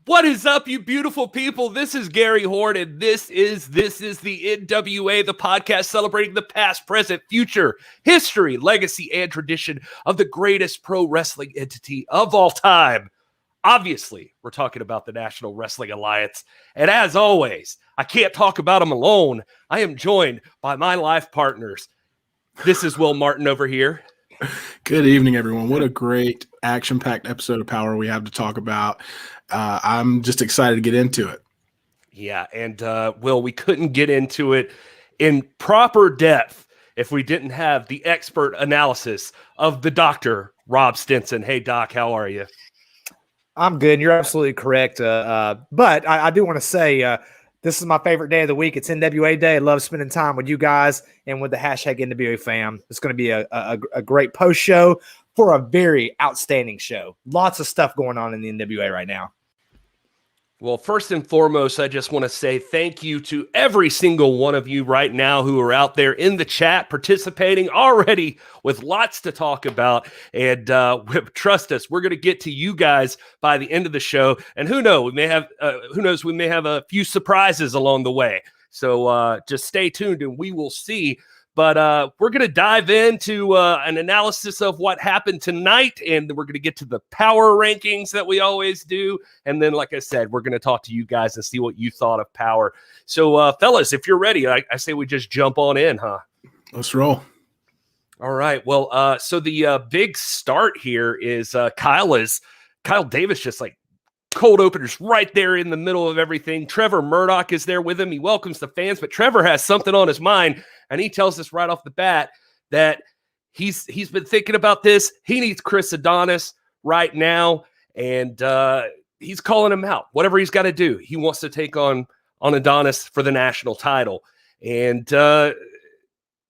What is up, you beautiful people? This is Gary Horne, and this is the NWA, the podcast celebrating the past, present, future, history, legacy, and tradition of the greatest pro wrestling entity of all time. Obviously, we're talking about the National Wrestling Alliance, and as always, I can't talk about them alone. I am joined by my life partners. This is Wil Martin over here. Good evening, everyone. What a great action-packed episode of Power we have to talk about. I'm just excited to get into it. Yeah, and Wil, we couldn't get into it in proper depth if we didn't have the expert analysis of the doctor, Rob Stinson. Hey, Doc, how are you? I'm good. You're absolutely correct. But I do want to say this is my favorite day of the week. It's NWA Day. I love spending time with you guys and with the hashtag NWA fam. It's going to be a great post show for a very outstanding show. Lots of stuff going on in the NWA right now. Well, first and foremost, I just want to say thank you to every single one of you right now who are out there in the chat participating already with lots to talk about. And trust us, we're going to get to you guys by the end of the show. And who knows, we may have a few surprises along the way. So just stay tuned and we will see. But we're going to dive into an analysis of what happened tonight, and we're going to get to the power rankings that we always do. And then, like I said, we're going to talk to you guys and see what you thought of Power. So, fellas, if you're ready, I say we just jump on in, huh? Let's roll. All right. Well, so the big start here is Kyle Davis just like cold openers right there in the middle of everything. Trevor Murdoch is there with him. He welcomes the fans, but Trevor has something on his mind, and he tells us right off the bat that he's been thinking about this. He needs Chris Adonis right now, and he's calling him out. Whatever he's got to do, he wants to take on Adonis for the national title, and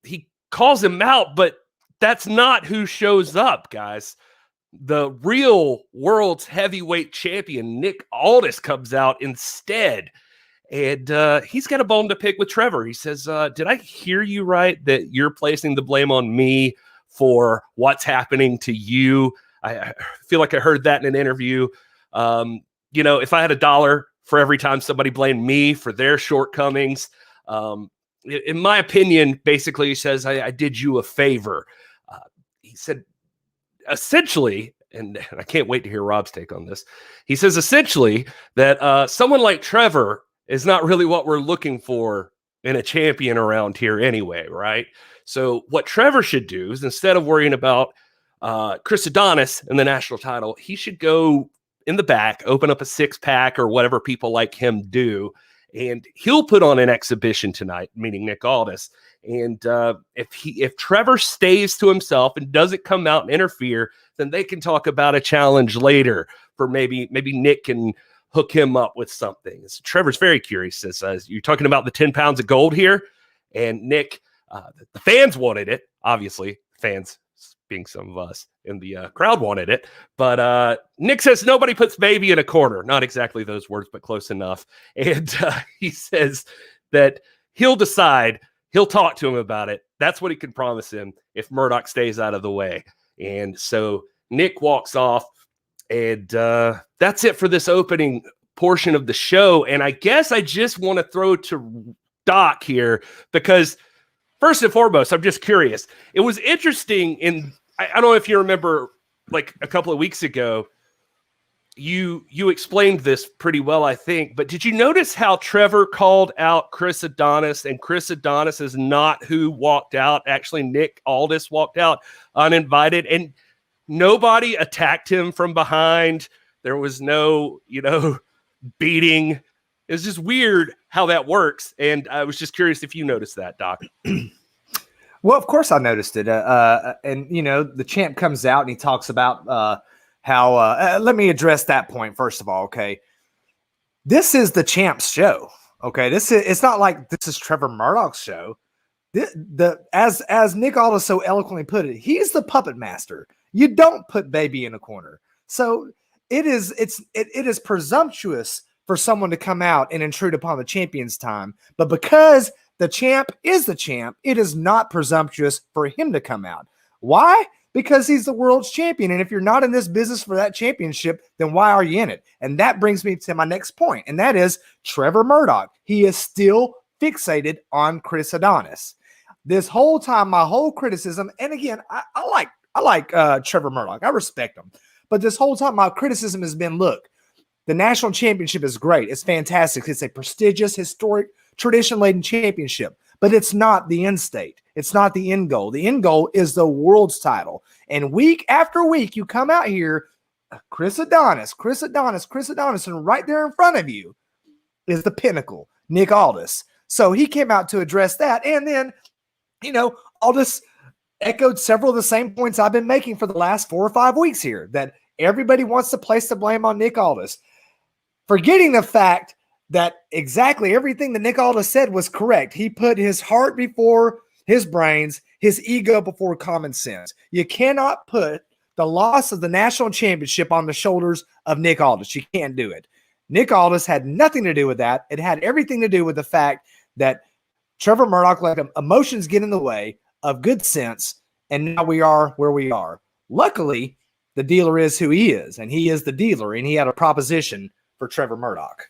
he calls him out, but that's not who shows up, guys. The real world's heavyweight champion, Nick Aldis, comes out instead. And he's got a bone to pick with Trevor. He says, did I hear you right that you're placing the blame on me for what's happening to you? I feel like I heard that in an interview. If I had $1 for every time somebody blamed me for their shortcomings, in my opinion, basically he says, I did you a favor. He said, essentially, and I can't wait to hear Rob's take on this. He says essentially that someone like Trevor is not really what we're looking for in a champion around here anyway, right? So what Trevor should do is, instead of worrying about Chris Adonis and the national title, he should go in the back, open up a 6-pack or whatever people like him do, and he'll put on an exhibition tonight, meaning Nick Aldis. And if Trevor stays to himself and doesn't come out and interfere, then they can talk about a challenge later for maybe Nick can hook him up with something. So Trevor's very curious. Says, you're talking about the 10 pounds of gold here, and Nick, the fans wanted it. Obviously, fans being some of us in the crowd wanted it, but Nick says nobody puts baby in a corner. Not exactly those words, but close enough. And he says that he'll decide. He'll talk to him about it. That's what he can promise him if Murdoch stays out of the way. And so Nick walks off, and that's it for this opening portion of the show. And I guess I just want to throw to Doc here because, first and foremost, I'm just curious. It was interesting I don't know if you remember, like a couple of weeks ago, you explained this pretty well, I think, but did you notice how Trevor called out Chris Adonis, and Chris Adonis is not who walked out? Actually, Nick Aldis walked out uninvited, and nobody attacked him from behind. There was no, beating. It's just weird how that works, and I was just curious if you noticed that, Doc. Well, of course I noticed it. And the champ comes out and he talks about how let me address that point first of all. Okay, this is the champ's show. Okay, it's not like this is Trevor Murdoch's show. As Nick Aldis so eloquently put it, he's the puppet master. You don't put baby in a corner. So it is presumptuous for someone to come out and intrude upon the champion's time. But because the champ is the champ, it is not presumptuous for him to come out. Why? Because he's the world's champion. And if you're not in this business for that championship, then why are you in it? And that brings me to my next point, and that is Trevor Murdoch. He is still fixated on Chris Adonis. This whole time, my whole criticism, and again, I like Trevor Murdoch. I respect him. But this whole time, my criticism has been, look, the national championship is great. It's fantastic. It's a prestigious, historic, tradition-laden championship. But it's not the end state. It's not the end goal. The end goal is the world's title. And week after week, you come out here, Chris Adonis, and right there in front of you is the pinnacle, Nick Aldis. So he came out to address that. And then, Aldis echoed several of the same points I've been making for the last 4 or 5 weeks here, that everybody wants to place the blame on Nick Aldis, forgetting the fact that exactly everything that Nick Aldis said was correct. He put his heart before his brains, his ego before common sense. You cannot put the loss of the national championship on the shoulders of Nick Aldis. You can't do it. Nick Aldis had nothing to do with that. It had everything to do with the fact that Trevor Murdoch let emotions get in the way of good sense, and now we are where we are. Luckily, the dealer is who he is, and he is the dealer, and he had a proposition for Trevor Murdoch.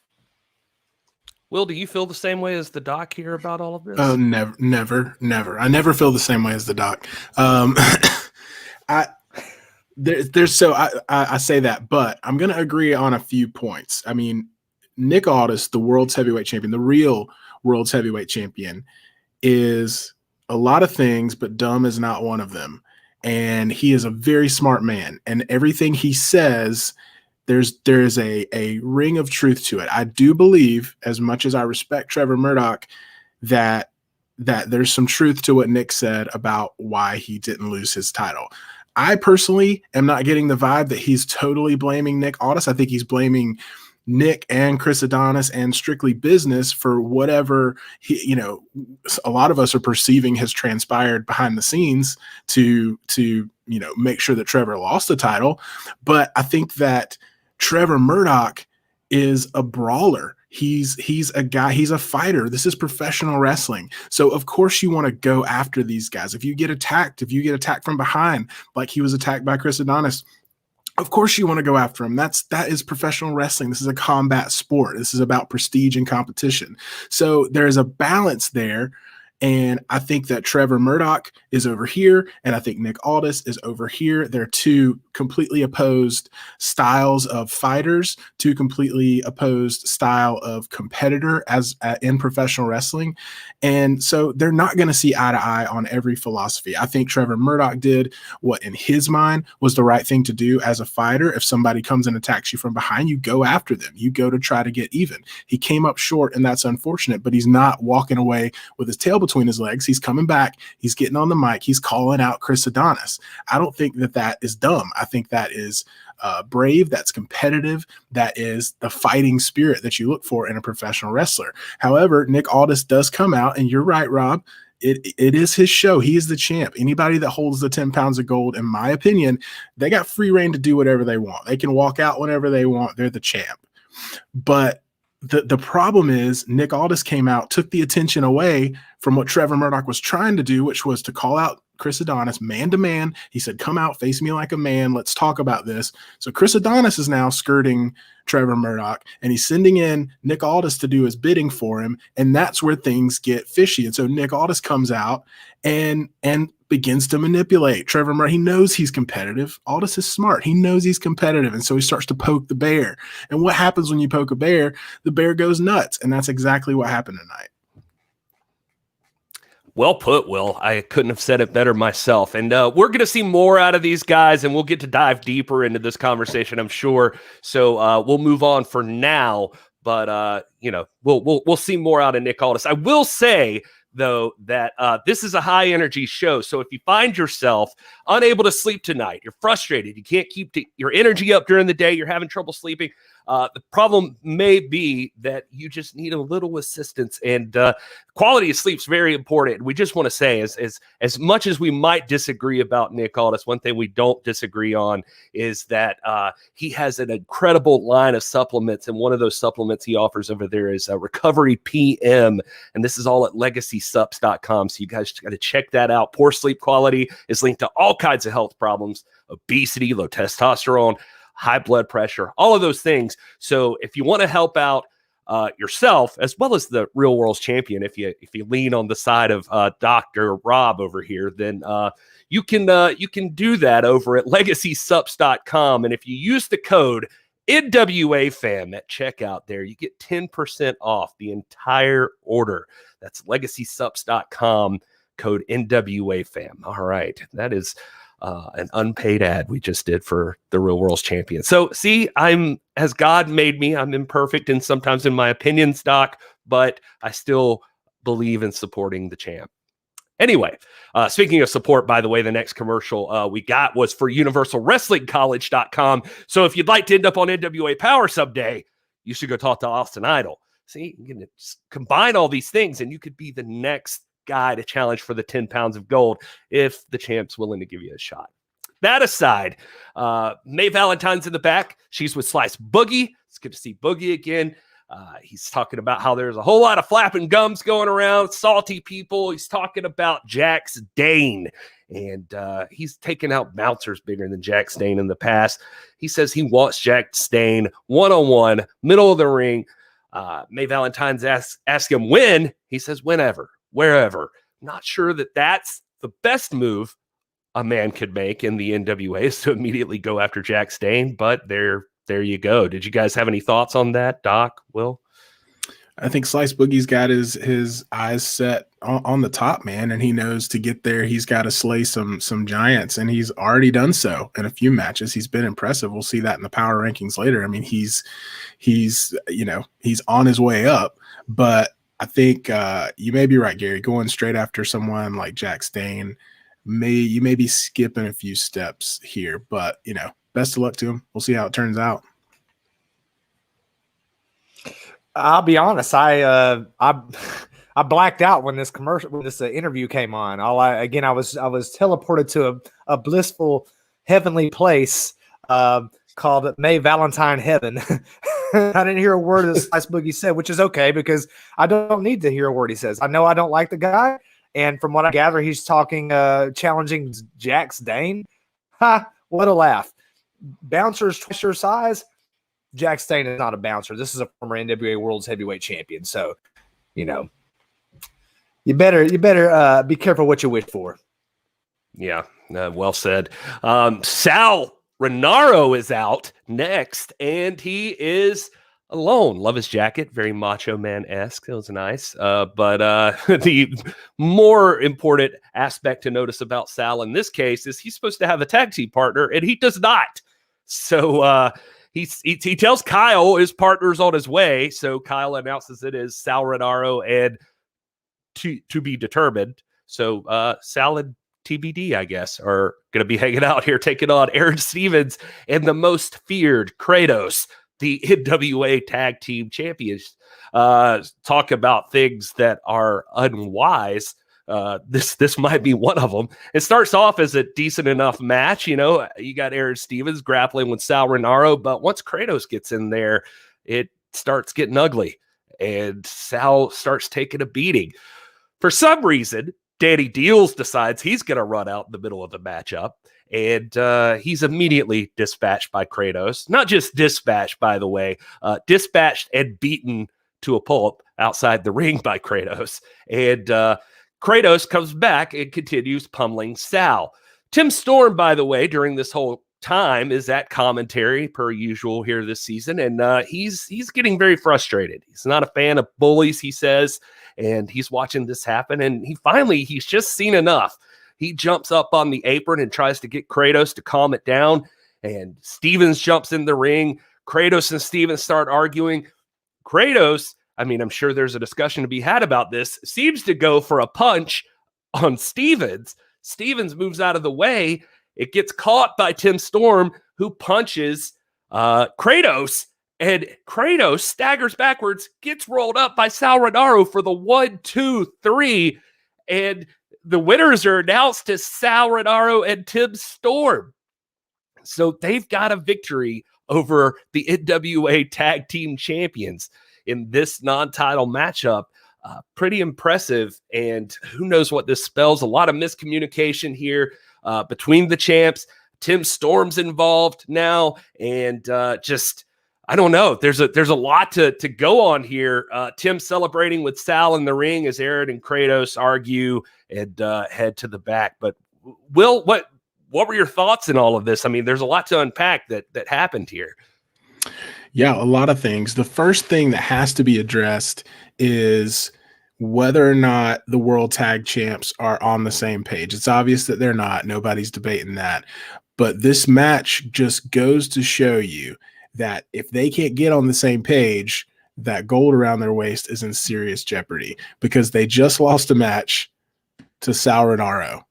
Will, do you feel the same way as the doc here about all of this? Oh, never. I never feel the same way as the doc. I say that, but I'm going to agree on a few points. I mean, Nick Aldis, the world's heavyweight champion, the real world's heavyweight champion, is a lot of things, but dumb is not one of them. And he is a very smart man, and everything he says, there's a ring of truth to it. I do believe, as much as I respect Trevor Murdoch, that there's some truth to what Nick said about why he didn't lose his title. I personally am not getting the vibe that he's totally blaming Nick Aldis. I think he's blaming Nick and Chris Adonis and Strictly Business for whatever a lot of us are perceiving has transpired behind the scenes to make sure that Trevor lost the title. But I think that Trevor Murdoch is a brawler. He's a guy, he's a fighter. This is professional wrestling. So of course you want to go after these guys. If you get attacked from behind, like he was attacked by Chris Adonis, of course you want to go after him. That is professional wrestling. This is a combat sport. This is about prestige and competition. So there's a balance there. And I think that Trevor Murdoch is over here, and I think Nick Aldis is over here. They're two completely opposed styles of fighters, two completely opposed style of competitor in professional wrestling. And so they're not going to see eye to eye on every philosophy. I think Trevor Murdoch did what in his mind was the right thing to do as a fighter. If somebody comes and attacks you from behind, you go after them. You go to try to get even. He came up short, and that's unfortunate, but he's not walking away with his tail between his legs. He's coming back. He's getting on the mic. He's calling out Chris Adonis. I don't think that is dumb. I think that is brave. That's competitive. That is the fighting spirit that you look for in a professional wrestler. However, Nick Aldis does come out, and you're right, Rob. It is his show. He is the champ. Anybody that holds the 10 pounds of gold, in my opinion, they got free reign to do whatever they want. They can walk out whenever they want. They're the champ. But the problem is Nick Aldis came out, took the attention away from what Trevor Murdoch was trying to do, which was to call out Chris Adonis man to man. He said, come out, face me like a man. Let's talk about this. So Chris Adonis is now skirting Trevor Murdoch, and he's sending in Nick Aldis to do his bidding for him. And that's where things get fishy. And so Nick Aldis comes out and begins to manipulate Trevor Murdoch. He knows he's competitive. Aldis is smart. He knows he's competitive. And so he starts to poke the bear. And what happens when you poke a bear? The bear goes nuts. And that's exactly what happened tonight. Well put, Will. I couldn't have said it better myself. And we're going to see more out of these guys, and we'll get to dive deeper into this conversation, I'm sure. So we'll move on for now. But we'll see more out of Nick Aldis. I will say, though, that this is a high energy show. So if you find yourself unable to sleep tonight, you're frustrated, you can't keep your energy up during the day, you're having trouble sleeping, the problem may be that you just need a little assistance, and quality of sleep is very important. We just want to say, as much as we might disagree about Nick Aldis, one thing we don't disagree on is that he has an incredible line of supplements, and one of those supplements he offers over there is Recovery PM, and this is all at Legacy LegacySups.com. So you guys got to check that out. Poor sleep quality is linked to all kinds of health problems, obesity, low testosterone, high blood pressure, all of those things. So if you want to help out yourself as well as the real world's champion, if you lean on the side of Dr. Rob over here, then you can do that over at LegacySups.com. And if you use the code NWAFam at checkout there, you get 10% off the entire order. That's LegacySups.com, code NWAFam. All right, that is an unpaid ad we just did for the real world's champion. So see, as God made me, I'm imperfect and sometimes in my opinions, Doc, but I still believe in supporting the champ. Anyway, speaking of support, by the way, the next commercial we got was for UniversalWrestlingCollege.com. So if you'd like to end up on NWA Powerrr someday, you should go talk to Austin Idol. See, you can just combine all these things and you could be the next guy to challenge for the 10 pounds of gold if the champ's willing to give you a shot. That aside, May Valentine's in the back. She's with Slice Boogie. It's good to see Boogie again. He's talking about how there's a whole lot of flapping gums going around, salty people. He's talking about Jax Dane, and he's taken out bouncers bigger than Jax Dane in the past. He says he wants Jax Dane one-on-one, middle of the ring. May Valentine's ask him when. He says whenever, wherever. Not sure that that's the best move a man could make in the NWA is to immediately go after Jax Dane, but there you go. Did you guys have any thoughts on that, Doc, Will? I think Slice Boogie's got his eyes set on the top, man, and he knows to get there, he's got to slay some giants, and he's already done so in a few matches. He's been impressive. We'll see that in the power rankings later. I mean, he's on his way up, but I think you may be right, Gary. Going straight after someone like Jax Dane, you may be skipping a few steps here, but best of luck to him. We'll see how it turns out. I'll be honest. I blacked out when this interview came on. I was teleported to a blissful heavenly place called May Valentine Heaven. I didn't hear a word that Slice Boogie said, which is okay because I don't need to hear a word he says. I know I don't like the guy, and from what I gather, he's talking challenging Jax Dane. Ha! What a laugh. Bouncers twice your size. Jax Dane is not a bouncer. This is a former NWA World's Heavyweight Champion. So, you better be careful what you wish for. Yeah, well said. Sal Rinauro is out next, and he is alone. Love his jacket, very Macho Man-esque. It was nice. But the more important aspect to notice about Sal in this case is he's supposed to have a tag team partner, and he does not. So he tells Kyle his partner's on his way. So Kyle announces it is Sal Rinauro and to be determined. So Sal and TBD, I guess, are going to be hanging out here, taking on Aron Stevens and the most feared Kratos, the NWA Tag Team Champions. Talk about things that are unwise. This might be one of them. It starts off as a decent enough match. You got Aron Stevens grappling with Sal Rinauro, but once Kratos gets in there, it starts getting ugly, and Sal starts taking a beating. For some reason, Danny Deals decides he's going to run out in the middle of the matchup, and he's immediately dispatched by Kratos. Not just dispatched, by the way, dispatched and beaten to a pulp outside the ring by Kratos. And Kratos comes back and continues pummeling Sal. Tim Storm, by the way, during this whole time is at commentary per usual here this season, and he's getting very frustrated. He's not a fan of bullies, he says, and he's watching this happen, and he's just seen enough. He jumps up on the apron and tries to get Kratos to calm it down, and Stevens jumps in the ring. Kratos and Stevens start arguing. Kratos, I'm sure there's a discussion to be had about this, seems to go for a punch on Stevens. Stevens moves out of the way. It gets caught by Tim Storm, who punches Kratos, and Kratos staggers backwards, gets rolled up by Sal Rinauro for the 1, 2, 3, and the winners are announced as Sal Rinauro and Tim Storm. So they've got a victory over the NWA Tag Team Champions in this non-title matchup. Pretty impressive. And who knows what this spells? A lot of miscommunication here between the champs. Tim Storm's involved now, and just I don't know. There's a lot to go on here. Tim celebrating with Sal in the ring as Aron and Kratos argue and head to the back. But Wil, what were your thoughts in all of this? I mean, there's a lot to unpack that happened here. Yeah, a lot of things. The first thing that has to be addressed is whether or not the World Tag Champs are on the same page. It's obvious that they're not. Nobody's debating that. But this match just goes to show you that if they can't get on the same page, that gold around their waist is in serious jeopardy, because they just lost a match to Sal Rinauro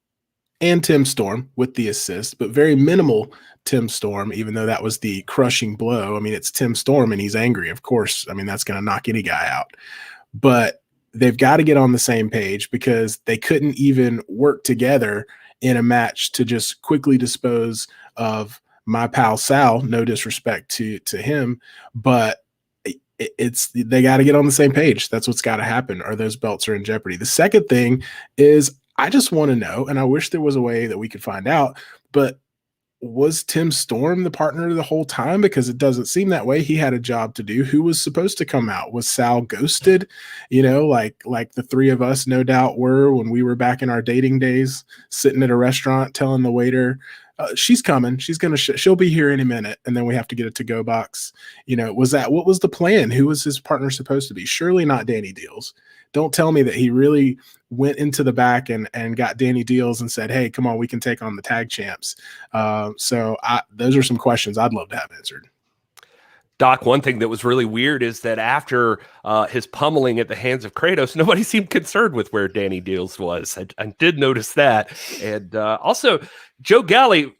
and Tim Storm with the assist, but very minimal Tim Storm, even though that was the crushing blow. I mean, it's Tim Storm and he's angry, of course. I mean, that's going to knock any guy out. But they've got to get on the same page, because they couldn't even work together in a match to just quickly dispose of my pal Sal. No disrespect to him, but they got to get on the same page. That's what's got to happen, or those belts are in jeopardy. The second thing is, I just want to know, and I wish there was a way that we could find out, but was Tim Storm the partner the whole time? Because it doesn't seem that way. He had a job to do. Who was supposed to come out? Was Sal ghosted? You know, like the three of us no doubt were when we were back in our dating days, sitting at a restaurant telling the waiter, she's coming. She's going to, she'll be here any minute. And then we have to get a to-go box. You know, what was the plan? Who was his partner supposed to be? Surely not Danny Deals. Don't tell me that he really went into the back and got Danny Deals and said, hey, come on, we can take on the tag champs. So those are some questions I'd love to have answered. Doc, one thing that was really weird is that after his pummeling at the hands of Kratos, nobody seemed concerned with where Danny Deals was. I did notice that. And also, Joe Galley,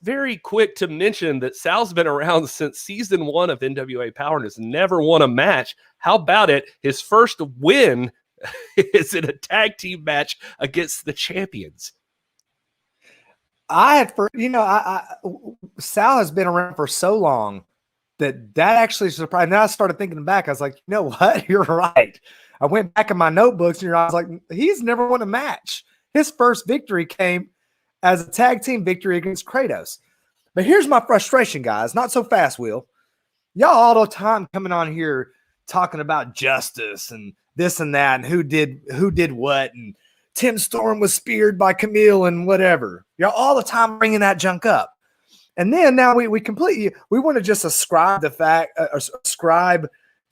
very quick to mention that Sal's been around since season 1 of NWA Powerrr and has never won a match. How about it? His first win is in a tag team match against the champions. Sal has been around for so long that actually surprised. Now I started thinking back. I was like, you know what? You're right. I went back in my notebooks and I was like, he's never won a match. His first victory came as a tag team victory against Kratos. But here's my frustration, guys. Not so fast, Wil. Y'all all the time coming on here talking about justice and this and that and who did what, and Tim Storm was speared by Kamille and whatever. Y'all all the time bringing that junk up. And then now we want to just ascribe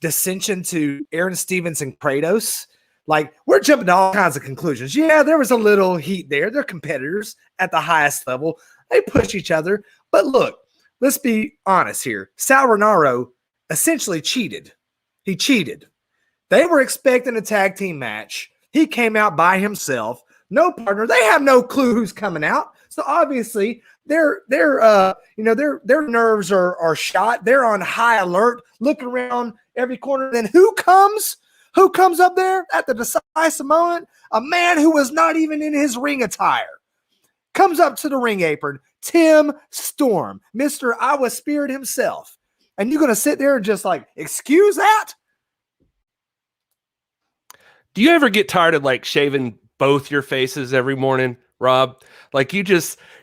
dissension to Aron Stevens and Kratos. Like, we're jumping to all kinds of conclusions. Yeah, there was a little heat there. They're competitors at the highest level. They push each other. But look, let's be honest here. Sal Rinauro essentially cheated. He cheated. They were expecting a tag team match. He came out by himself. No partner. They have no clue who's coming out. So obviously their nerves are shot. They're on high alert, looking around every corner. Then who comes? Who comes up there at the decisive moment? A man who was not even in his ring attire comes up to the ring apron. Tim Storm, Mr. I Was Speared himself. And you're going to sit there and just like, excuse that? Do you ever get tired of like shaving both your faces every morning, Rob? Like you're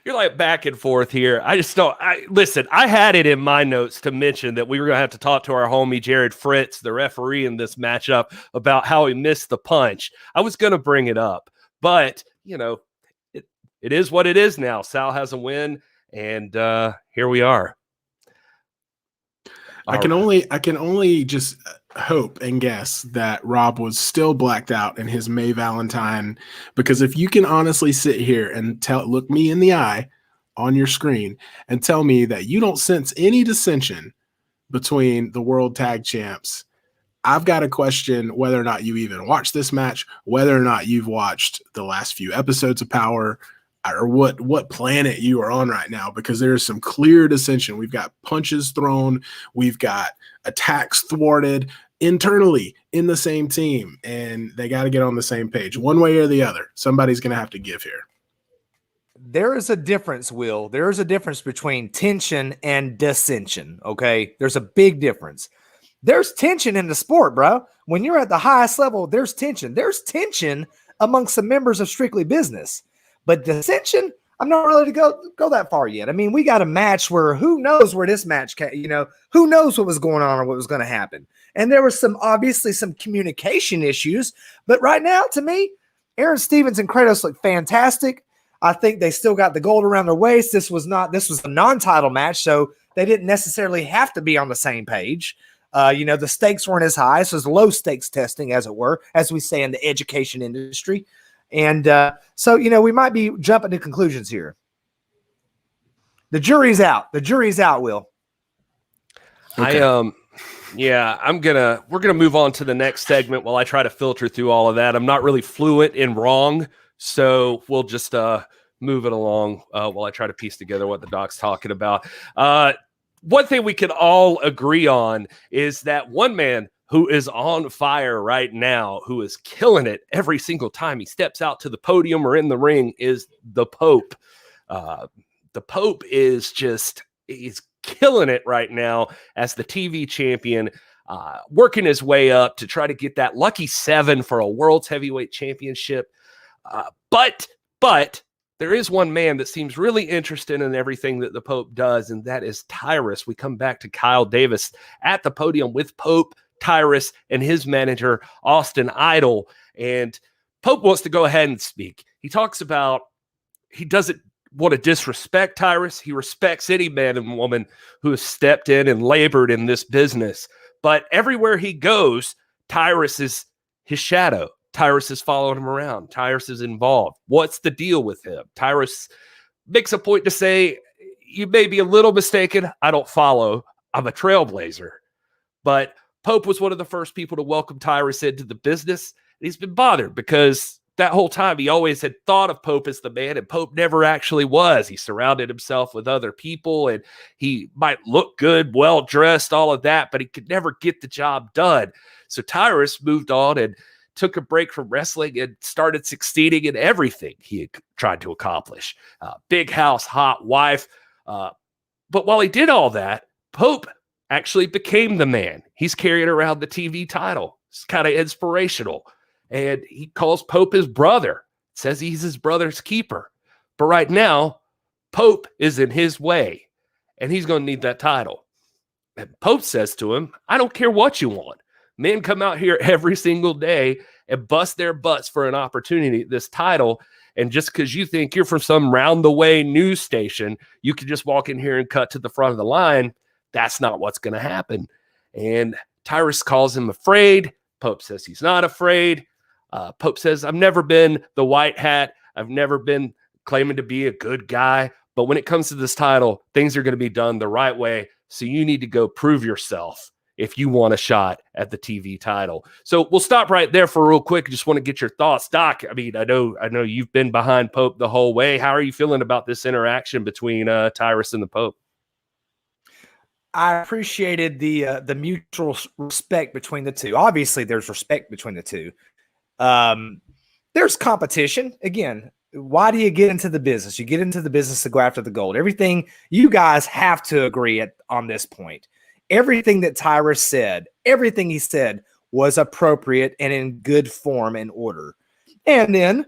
like back and forth here. I just don't. Listen, I had it in my notes to mention that we were going to have to talk to our homie Jared Fritz, the referee in this matchup, about how he missed the punch. I was going to bring it up, but it is what it is now. Sal has a win, and here we are. I can only just hope and guess that Rob was still blacked out in his May Valentine, because if you can honestly sit here and look me in the eye on your screen and tell me that you don't sense any dissension between the World Tag Champs, I've got to question whether or not you even watched this match, whether or not you've watched the last few episodes of Powerrr, or what planet you are on right now, because there is some clear dissension. We've got punches thrown. We've got attacks thwarted internally in the same team, and they got to get on the same page one way or the other. Somebody's going to have to give here. There is a difference, Wil. There is a difference between tension and dissension, okay? There's a big difference. There's tension in the sport, bro. When you're at the highest level, there's tension. There's tension amongst the members of Strictly Business. But dissension, I'm not ready to go that far yet. I mean, we got a match where who knows where this match who knows what was going on or what was going to happen. And there was obviously some communication issues. But right now, to me, Aron Stevens and Kratos look fantastic. I think they still got the gold around their waist. This was a non-title match, so they didn't necessarily have to be on the same page. The stakes weren't as high. So it was low stakes testing, as it were, as we say in the education industry. And so we might be jumping to conclusions here. The jury's out. The jury's out, Will. Okay. We're gonna move on to the next segment while I try to filter through all of that. I'm not really fluent in wrong, so we'll just move it along while I try to piece together what the doc's talking about. One thing we can all agree on is that one man who is on fire right now, who is killing it every single time he steps out to the podium or in the ring, is the Pope. The Pope is he's killing it right now as the TV champion, working his way up to try to get that lucky 7 for a World's Heavyweight Championship. But there is one man that seems really interested in everything that the Pope does, and that is Tyrus. We come back to Kyle Davis at the podium with Pope, Tyrus, and his manager, Austin Idol. And Pope wants to go ahead and speak. He talks about he doesn't want to disrespect Tyrus. He respects any man and woman who has stepped in and labored in this business. But everywhere he goes, Tyrus is his shadow. Tyrus is following him around. Tyrus is involved. What's the deal with him? Tyrus makes a point to say, you may be a little mistaken. I don't follow. I'm a trailblazer. But Pope was one of the first people to welcome Tyrus into the business. He's been bothered because that whole time he always had thought of Pope as the man, and Pope never actually was. He surrounded himself with other people, and he might look good, well-dressed, all of that, but he could never get the job done. So Tyrus moved on and took a break from wrestling and started succeeding in everything he had tried to accomplish. Big house, hot wife. But while he did all that, Pope actually became the man. He's carrying around the TV title. It's kind of inspirational. And he calls Pope his brother. Says he's his brother's keeper. But right now, Pope is in his way, and he's going to need that title. And Pope says to him, I don't care what you want. Men come out here every single day and bust their butts for an opportunity at this title. And just because you think you're from some round-the-way news station, you can just walk in here and cut to the front of the line. That's not what's going to happen. And Tyrus calls him afraid. Pope says he's not afraid. Pope says, I've never been the white hat. I've never been claiming to be a good guy. But when it comes to this title, things are going to be done the right way. So you need to go prove yourself if you want a shot at the TV title. So we'll stop right there for real quick. Just want to get your thoughts. Doc, I mean, I know you've been behind Pope the whole way. How are you feeling about this interaction between Tyrus and the Pope? I appreciated the mutual respect between the two. Obviously, there's respect between the two. There's competition. Again, why do you get into the business? You get into the business to go after the gold. Everything you guys have to agree on this point. Everything that Tyrus said, everything he said was appropriate and in good form and order. And then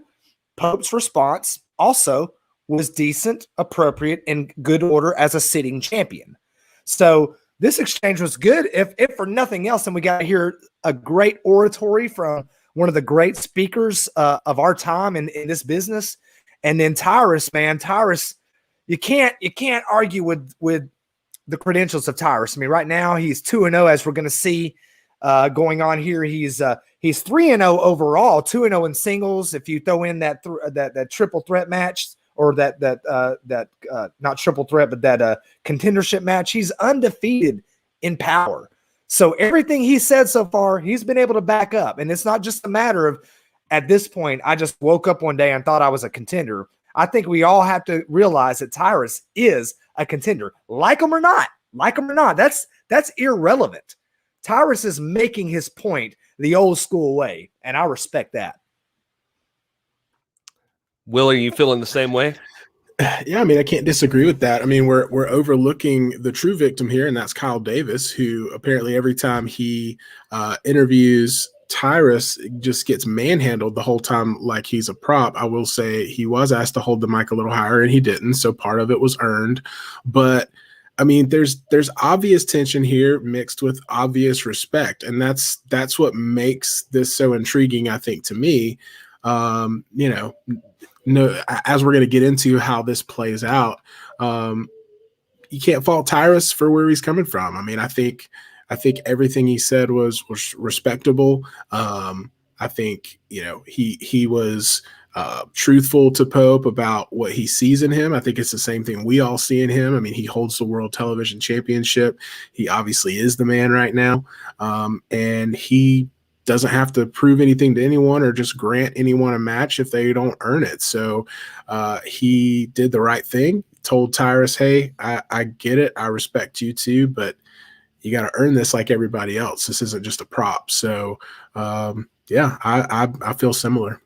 Pope's response also was decent, appropriate, and good order as a sitting champion. So this exchange was good, if for nothing else. And we got to hear a great oratory from one of the great speakers of our time in this business. And then Tyrus, you can't argue with the credentials of Tyrus. I mean, right now he's 2-0, as we're going to see going on here. He's 3-0 overall, 2-0 in singles. If you throw in that triple threat match, or that not triple threat, but that contendership match, he's undefeated in power. So everything he said so far, he's been able to back up. And it's not just a matter of, at this point, I just woke up one day and thought I was a contender. I think we all have to realize that Tyrus is a contender. Like him or not, that's irrelevant. Tyrus is making his point the old school way, and I respect that. Will, are you feeling the same way? Yeah, I mean, I can't disagree with that. I mean, we're overlooking the true victim here, and that's Kyle Davis, who apparently every time he interviews Tyrus, just gets manhandled the whole time like he's a prop. I will say he was asked to hold the mic a little higher, and he didn't, so part of it was earned. But I mean, there's obvious tension here mixed with obvious respect, and that's what makes this so intriguing, I think, to me. You know, no, as we're going to get into how this plays out, you can't fault Tyrus for where he's coming from. I mean, I think everything he said was respectable. I think, you know, he was truthful to Pope about what he sees in him. I think it's the same thing we all see in him. I mean, he holds the World Television Championship. He obviously is the man right now, and he doesn't have to prove anything to anyone or just grant anyone a match if they don't earn it. So he did the right thing, told Tyrus, hey, I get it. I respect you too, but you got to earn this like everybody else. This isn't just a prop. So yeah, I feel similar.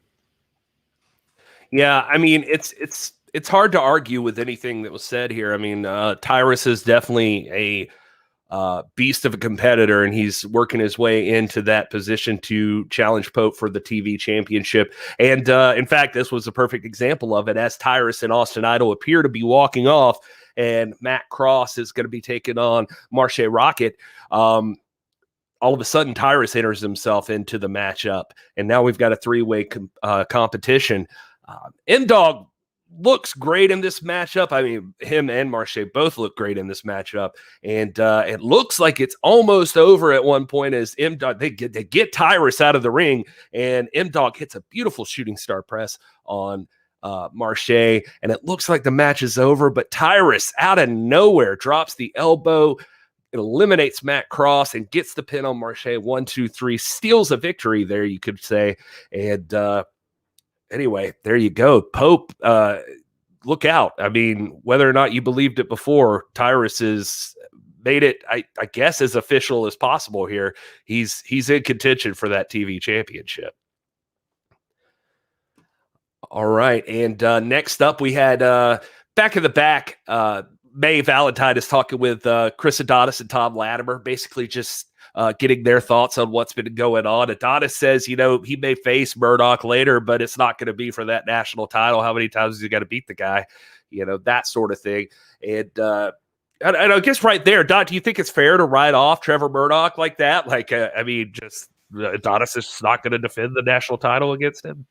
Yeah, I mean, it's hard to argue with anything that was said here. I mean, Tyrus is definitely a beast of a competitor, and he's working his way into that position to challenge Pope for the TV championship. And in fact, this was a perfect example of it, as Tyrus and Austin Idol appear to be walking off, and Matt Cross is going to be taking on Marche Rocket. All of a sudden, Tyrus enters himself into the matchup, and now we've got a three-way competition. M-Dog looks great in this matchup. I mean, him and Marche both look great in this matchup, and it looks like it's almost over at one point as M-Dog, they get Tyrus out of the ring, and M-Dog hits a beautiful shooting star press on Marche, and it looks like the match is over, but Tyrus out of nowhere drops the elbow, it eliminates Matt Cross, and gets the pin on Marche. 1, 2, 3, steals a victory there, you could say. And anyway, there you go. Pope, look out. I mean, whether or not you believed it before, Tyrus has made it, I guess, as official as possible here. He's in contention for that TV championship. All right. And next up, we had back in the back, May Valentine is talking with Chris Adonis and Tom Latimer, basically just getting their thoughts on what's been going on. Adonis says, you know, he may face Murdoch later, but it's not going to be for that national title. How many times is he got to beat the guy? You know, that sort of thing. And I guess right there, Dot, do you think it's fair to write off Trevor Murdoch like that? Like, I mean, just Adonis is not going to defend the national title against him?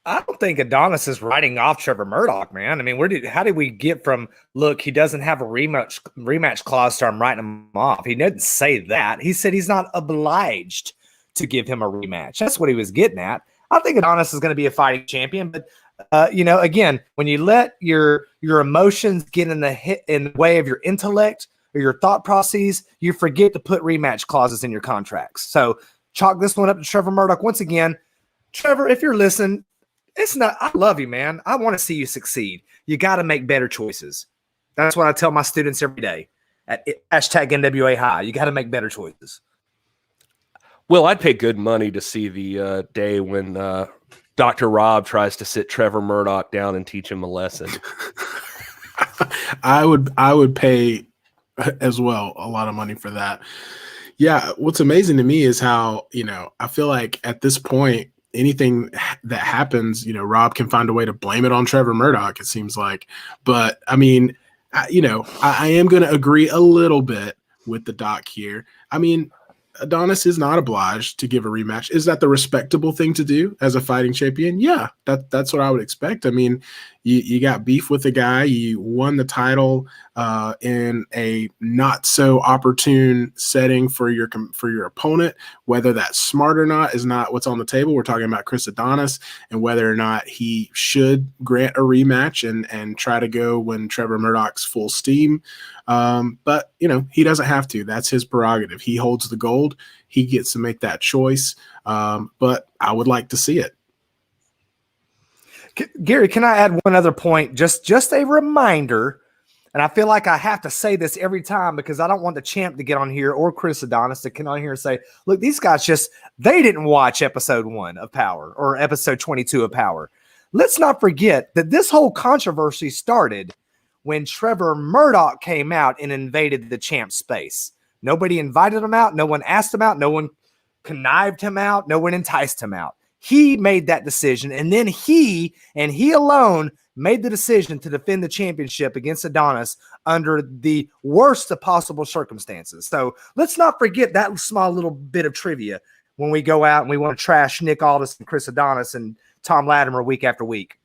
I don't think Adonis is writing off Trevor Murdoch, man. I mean, how did we get from, look, he doesn't have a rematch clause, so I'm writing him off? He didn't say that. He said he's not obliged to give him a rematch. That's what he was getting at. I think Adonis is going to be a fighting champion, but you know, again, when you let your emotions get in the way of your intellect or your thought processes, you forget to put rematch clauses in your contracts. So chalk this one up to Trevor Murdoch once again. Trevor, if you're listening, it's not, I love you, man. I want to see you succeed. You got to make better choices. That's what I tell my students every day at #NWA High. You got to make better choices. Well, I'd pay good money to see the day when Dr. Rob tries to sit Trevor Murdoch down and teach him a lesson. I would pay as well a lot of money for that. Yeah, what's amazing to me is how, you know, I feel like at this point, anything that happens, you know, Rob can find a way to blame it on Trevor Murdoch, it seems like. But I mean, you know, I am going to agree a little bit with the doc here. I mean, Adonis is not obliged to give a rematch. Is that the respectable thing to do as a fighting champion? Yeah, that's what I would expect. I mean, you got beef with the guy. You won the title in a not so opportune setting for your opponent. Whether that's smart or not is not what's on the table. We're talking about Chris Adonis and whether or not he should grant a rematch and try to go when Trevor Murdoch's full steam. But, you know, he doesn't have to. That's his prerogative. He holds the gold. He gets to make that choice. But I would like to see it. Gary, can I add one other point? Just a reminder, and I feel like I have to say this every time because I don't want the champ to get on here or Chris Adonis to get on here and say, look, these guys they didn't watch episode 1 of Powerrr or episode 22 of Powerrr. let's not forget that this whole controversy started when Trevor Murdoch came out and invaded the champ space. Nobody invited him out. No one asked him out. No one connived him out. No one enticed him out. He made that decision, and then he alone made the decision to defend the championship against Adonis under the worst of possible circumstances. So let's not forget that small little bit of trivia when we go out and we want to trash Nick Aldis and Chris Adonis and Tom Latimer week after week.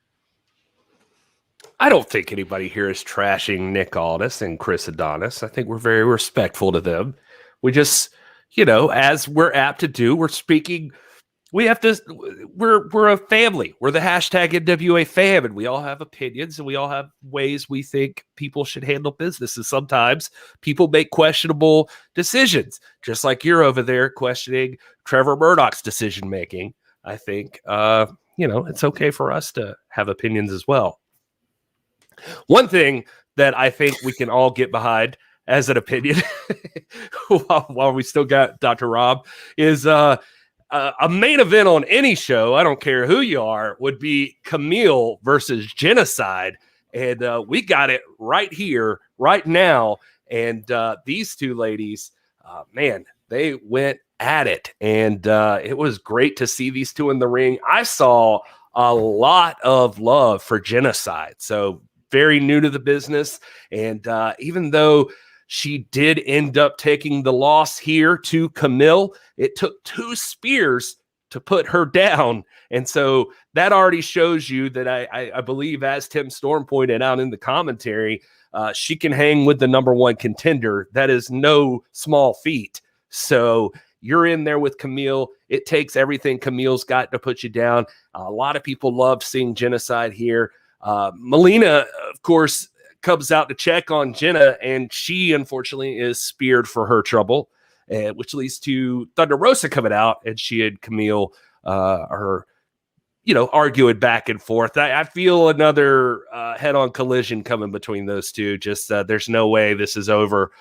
I don't think anybody here is trashing Nick Aldis and Chris Adonis. I think we're very respectful to them. We just, as we're apt to do, we're speaking. We're a family. We're the hashtag NWA fam, and we all have opinions, and we all have ways we think people should handle business. And sometimes people make questionable decisions, just like you're over there questioning Trevor Murdoch's decision making. I think, it's okay for us to have opinions as well. One thing that I think we can all get behind as an opinion while we still got Dr. Rob is a main event on any show, I don't care who you are, would be Kamille versus Jennacide. And we got it right here, right now. And these two ladies, they went at it. And it was great to see these two in the ring. I saw a lot of love for Jennacide. So very new to the business. And even though she did end up taking the loss here to Kamille, it took 2 spears to put her down. And so that already shows you that I believe, as Tim Storm pointed out in the commentary, she can hang with the number 1 contender. That is no small feat. So you're in there with Kamille. It takes everything Camille's got to put you down. A lot of people love seeing Jennacide here. Melina, of course, comes out to check on Jenna, and she unfortunately is speared for her trouble, which leads to Thunder Rosa coming out, and she and Kamille arguing back and forth. I feel another head-on collision coming between those two. Just there's no way this is over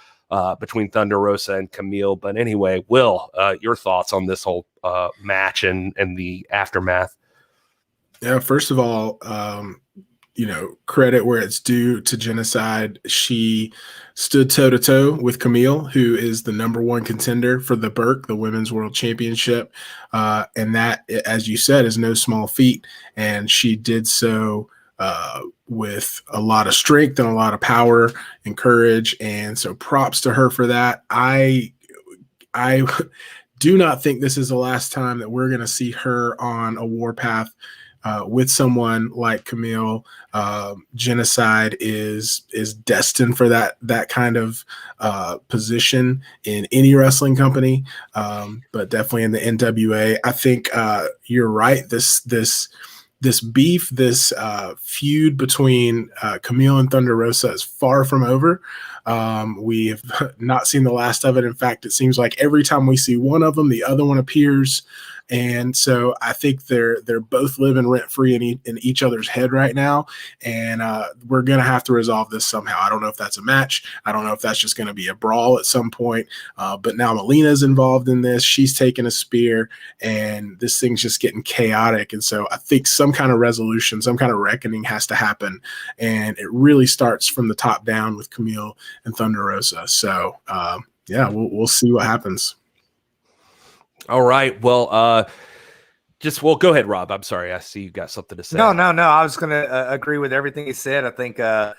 between Thunder Rosa and Kamille. But anyway, Will, your thoughts on this whole match and the aftermath? Yeah, first of all, credit where it's due to Jennacide. She stood toe-to-toe with Kamille, who is the number 1 contender for the Burke, the Women's World Championship. And that, as you said, is no small feat. And she did so with a lot of strength and a lot of power and courage. And so props to her for that. I do not think this is the last time that we're going to see her on a warpath with someone like Kamille. Jennacide is destined for that kind of position in any wrestling company, but definitely in the NWA. I think you're right. This beef, this feud between Kamille and Thunder Rosa is far from over. We have not seen the last of it. In fact, it seems like every time we see one of them, the other one appears. And so I think they're both living rent-free in each other's head right now. And we're going to have to resolve this somehow. I don't know if that's a match. I don't know if that's just going to be a brawl at some point. But now Melina's involved in this. She's taking a spear, and this thing's just getting chaotic. And so I think some kind of resolution, some kind of reckoning has to happen. And it really starts from the top down with Kamille and Thunder Rosa. So, we'll see what happens. All right. Well, go ahead, Rob. I'm sorry. I see you got something to say. No. I was going to agree with everything he said. I think the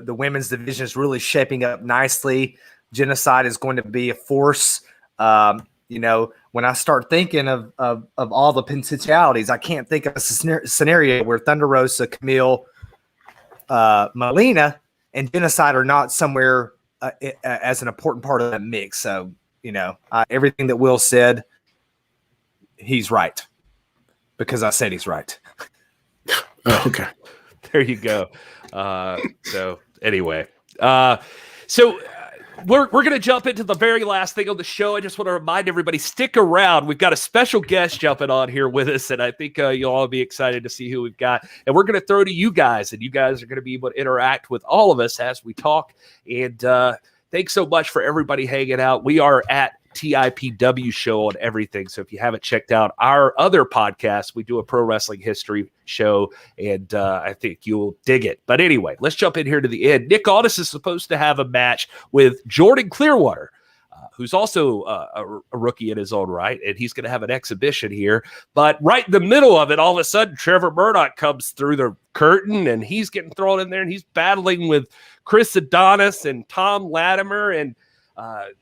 women's division is really shaping up nicely. Jennacide is going to be a force. When I start thinking of all the potentialities, I can't think of a scenario where Thunder Rosa, Kamille, Melina, and Jennacide are not somewhere as an important part of that mix. So, everything that Will said, he's right, because I said he's right. Oh, okay. There you go. So anyway, we're going to jump into the very last thing on the show. I just want to remind everybody, stick around. We've got a special guest jumping on here with us, and I think you'll all be excited to see who we've got. And we're going to throw to you guys, and you guys are going to be able to interact with all of us as we talk. And thanks so much for everybody hanging out. We are at TIPW show on everything. So if you haven't checked out our other podcast, we do a pro wrestling history show, and I think you'll dig it. But anyway, let's jump in here to the end. Nick Aldis is supposed to have a match with Jordan Clearwater, who's also a rookie in his own right, and he's going to have an exhibition here. But right in the middle of it, all of a sudden, Trevor Murdoch comes through the curtain, and he's getting thrown in there, and he's battling with Chris Adonis and Tom Latimer, and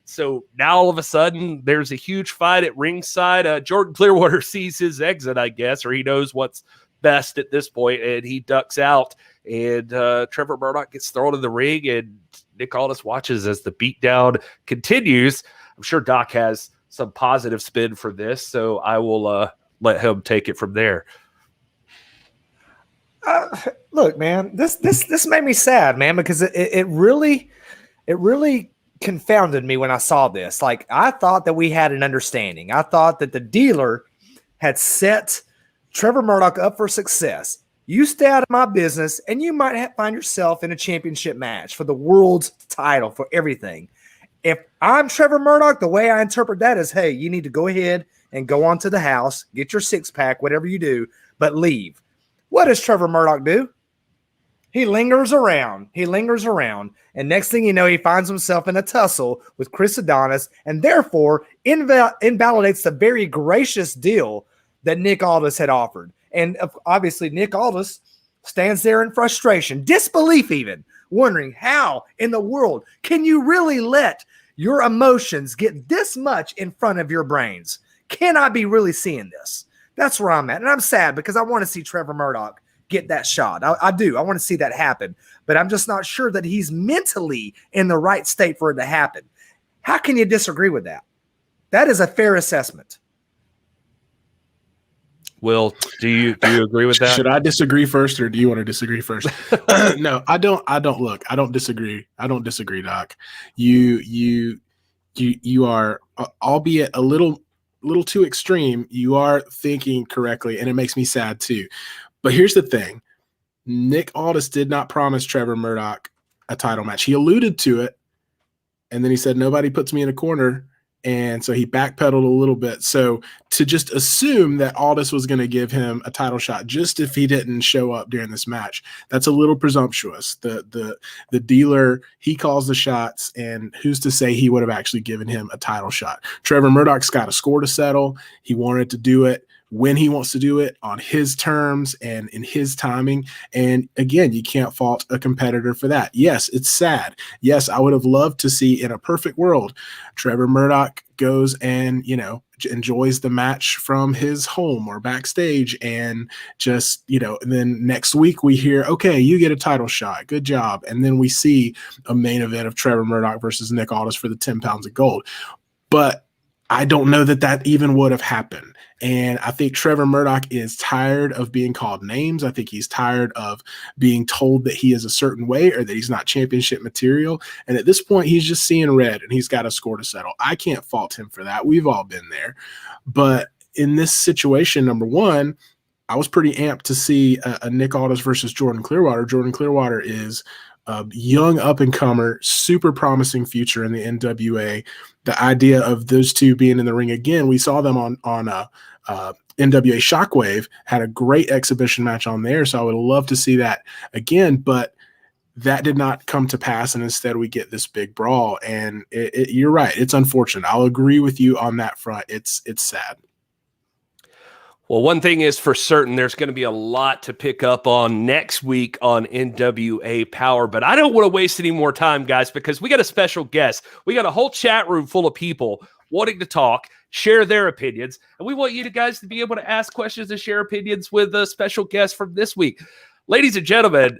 so now all of a sudden there's a huge fight at ringside. Jordan Clearwater sees his exit, I guess, or he knows what's best at this point, and he ducks out, and Trevor Murdoch gets thrown in the ring, and Nick Aldis watches as the beatdown continues. I'm sure Doc has some positive spin for this, so I will let him take it from there. Look, man, this made me sad, man, because it really confounded me when I saw this. Like, I thought that we had an understanding. I thought that the dealer had set Trevor Murdoch up for success. You stay out of my business, and you might find yourself in a championship match for the world's title, for everything. If I'm Trevor Murdoch, the way I interpret that is, hey, you need to go ahead and go on to the house, get your six-pack, whatever you do, but leave. What does Trevor Murdoch do? He lingers around. And next thing you know, he finds himself in a tussle with Chris Adonis, and therefore invalidates the very gracious deal that Nick Aldis had offered. And obviously, Nick Aldis stands there in frustration, disbelief even, wondering how in the world can you really let your emotions get this much in front of your brains? Can I be really seeing this? That's where I'm at. And I'm sad because I want to see Trevor Murdoch get that shot. I do. I want to see that happen. But I'm just not sure that he's mentally in the right state for it to happen. How can you disagree with that? That is a fair assessment. Will, do you agree with that? Should I disagree first, or do you want to disagree first? No, I don't. Look, I don't disagree. Doc. You are, albeit a little too extreme, you are thinking correctly, and it makes me sad too. But here's the thing. Nick Aldis did not promise Trevor Murdoch a title match. He alluded to it, and then he said, nobody puts me in a corner. And so he backpedaled a little bit. So to just assume that Aldis was going to give him a title shot just if he didn't show up during this match, that's a little presumptuous. The dealer, he calls the shots, and who's to say he would have actually given him a title shot? Trevor Murdoch's got a score to settle. He wanted to do it when he wants to do it, on his terms and in his timing. And again, you can't fault a competitor for that. Yes, it's sad. Yes, I would have loved to see, in a perfect world, Trevor Murdoch goes and, enjoys the match from his home or backstage, and just, then next week we hear, okay, you get a title shot. Good job. And then we see a main event of Trevor Murdoch versus Nick Aldis for the 10 pounds of gold. But I don't know that even would have happened. And I think Trevor Murdoch is tired of being called names. I think he's tired of being told that he is a certain way or that he's not championship material. And at this point, he's just seeing red, and he's got a score to settle. I can't fault him for that. We've all been there. But in this situation, number one, I was pretty amped to see a Nick Aldis versus Jordan Clearwater. Jordan Clearwater is a young up-and-comer, super promising future in the NWA. The idea of those two being in the ring again, we saw them on NWA Shockwave, had a great exhibition match on there, so I would love to see that again, but that did not come to pass, and instead we get this big brawl, and you're right, it's unfortunate. I'll agree with you on that front. It's sad. Well, one thing is for certain, there's going to be a lot to pick up on next week on NWA Powerrr, but I don't want to waste any more time, guys, because we got a special guest. We got a whole chat room full of people wanting to talk, share their opinions, and we want you guys to be able to ask questions and share opinions with a special guest from this week. Ladies and gentlemen,